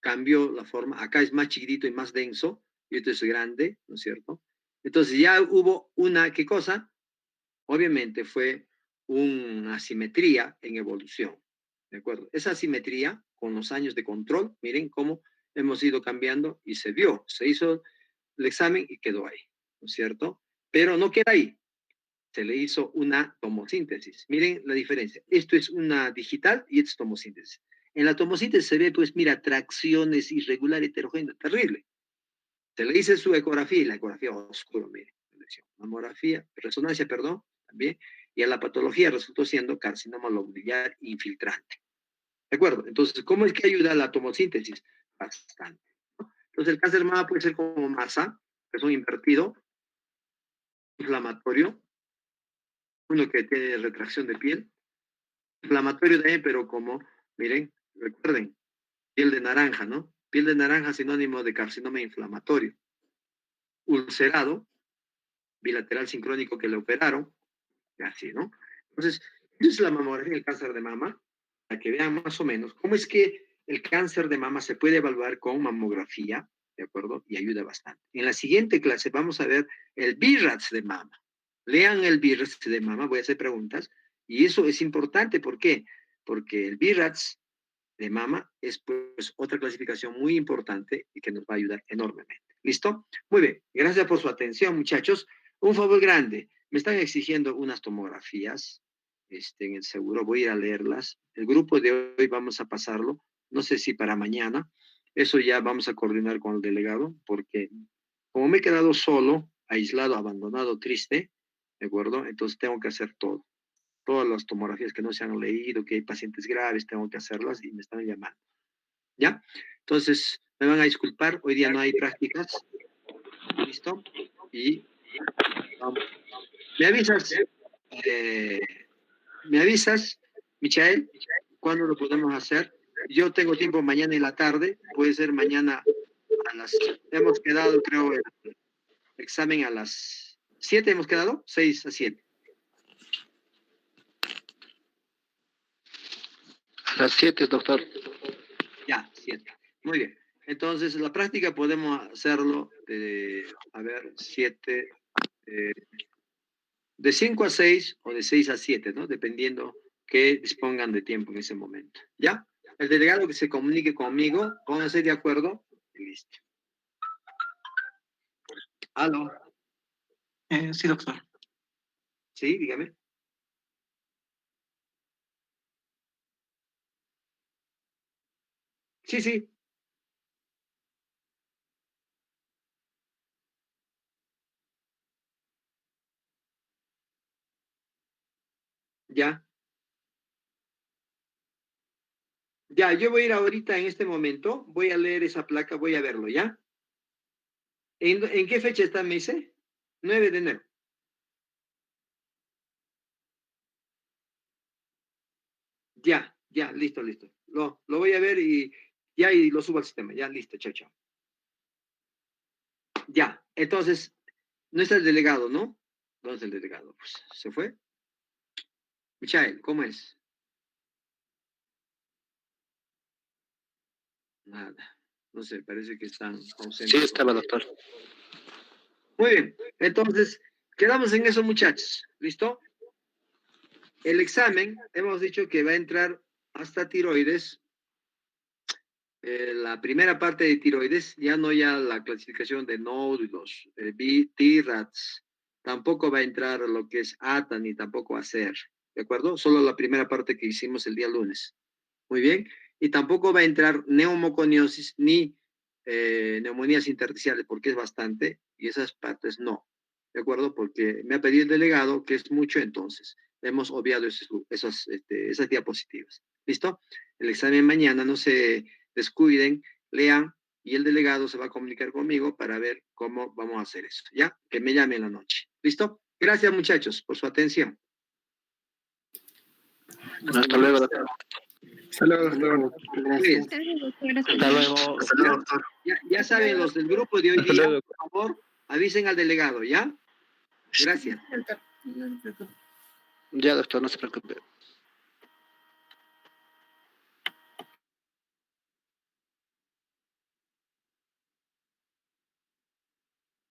cambió la forma, acá es más chiquitito y más denso, y esto es grande, ¿no es cierto? Entonces ya hubo una, ¿qué cosa? Obviamente fue una asimetría en evolución, ¿de acuerdo? Esa asimetría, con los años de control, miren cómo hemos ido cambiando y se vio, se hizo el examen y quedó ahí, ¿no es cierto? Pero no queda ahí, se le hizo una tomosíntesis. Miren la diferencia, esto es una digital y esto es tomosíntesis. En la tomosíntesis se ve, pues mira, tracciones irregular, heterogénea, terrible. Se le hizo su ecografía y la ecografía oscura, mire, mamografía, resonancia, perdón, también, y a la patología resultó siendo carcinoma lobular infiltrante. ¿De acuerdo? Entonces, ¿cómo es que ayuda la tomosíntesis? Bastante. Entonces, el cáncer de mama puede ser como masa, que es un invertido, inflamatorio, uno que tiene retracción de piel, inflamatorio también, pero como, miren, recuerden, piel de naranja, ¿no? Piel de naranja sinónimo de carcinoma inflamatorio. Ulcerado, bilateral sincrónico que le operaron, y así, ¿no? Entonces, esa es la mamografía del cáncer de mama, para que vean más o menos cómo es que el cáncer de mama se puede evaluar con mamografía, ¿de acuerdo? Y ayuda bastante. En la siguiente clase vamos a ver el BIRATS de mama. Lean el BIRATS de mama, voy a hacer preguntas, y eso es importante, ¿por qué? Porque el BIRATS de mama es pues otra clasificación muy importante y que nos va a ayudar enormemente. ¿Listo? Muy bien, gracias por su atención, muchachos. Un favor grande, me están exigiendo unas tomografías en el seguro, voy a ir a leerlas. El grupo de hoy vamos a pasarlo, no sé si para mañana, eso ya vamos a coordinar con el delegado, porque como me he quedado solo, aislado, abandonado, triste, ¿de acuerdo? Entonces tengo que hacer todo. Todas las tomografías que no se han leído, que hay pacientes graves, tengo que hacerlas y me están llamando. ¿Ya? Entonces, me van a disculpar, hoy día no hay prácticas. ¿Listo? Y vamos. Me avisas, Michael, cuándo lo podemos hacer. Yo tengo tiempo mañana en la tarde, puede ser mañana a las... Hemos quedado, creo, el examen a las 7, ¿hemos quedado? 6 a 7. A las 7, doctor. Ya, 7. Muy bien. Entonces, la práctica podemos hacerlo de, 7, de 5 a 6 o de 6 a 7, ¿no? Dependiendo que dispongan de tiempo en ese momento. ¿Ya? El delegado que se comunique conmigo, pónganse de acuerdo y listo. ¿Aló? Sí, doctor. Sí, dígame. Sí, sí. Ya. Ya, yo voy a ir ahorita en este momento, voy a leer esa placa, voy a verlo, ¿ya? ¿En qué fecha está, me dice? 9 de enero. Ya, ya, listo, listo. Lo voy a ver y ya y lo subo al sistema. Ya, listo, chao, chao. Ya, entonces, no está el delegado, ¿no? ¿Dónde está el delegado? Pues, ¿se fue? Michael, ¿cómo es? Nada. No sé, parece que están ausentes. Sí, estaba, doctor. Muy bien, entonces, quedamos en eso, muchachos. ¿Listo? El examen, hemos dicho que va a entrar hasta tiroides. La primera parte de tiroides, ya no ya la clasificación de nódulos, T-RATS, tampoco va a entrar lo que es ATA ni tampoco ACER, ¿de acuerdo? Solo la primera parte que hicimos el día lunes. Muy bien. Y tampoco va a entrar neumoconiosis ni neumonías intersticiales, porque es bastante, y esas partes no, ¿de acuerdo? Porque me ha pedido el delegado que es mucho, entonces hemos obviado esas diapositivas. ¿Listo? El examen mañana, no se descuiden, lean, y el delegado se va a comunicar conmigo para ver cómo vamos a hacer eso, ¿ya? Que me llame en la noche. ¿Listo? Gracias, muchachos, por su atención. Hasta luego, doctor. Hasta luego, doctor. Pues, Hasta luego. Hasta luego, doctor. ya saben, los del grupo de hoy Hasta día, luego. por favor, avisen al delegado, ¿ya? Gracias. Ya, doctor, no se preocupe.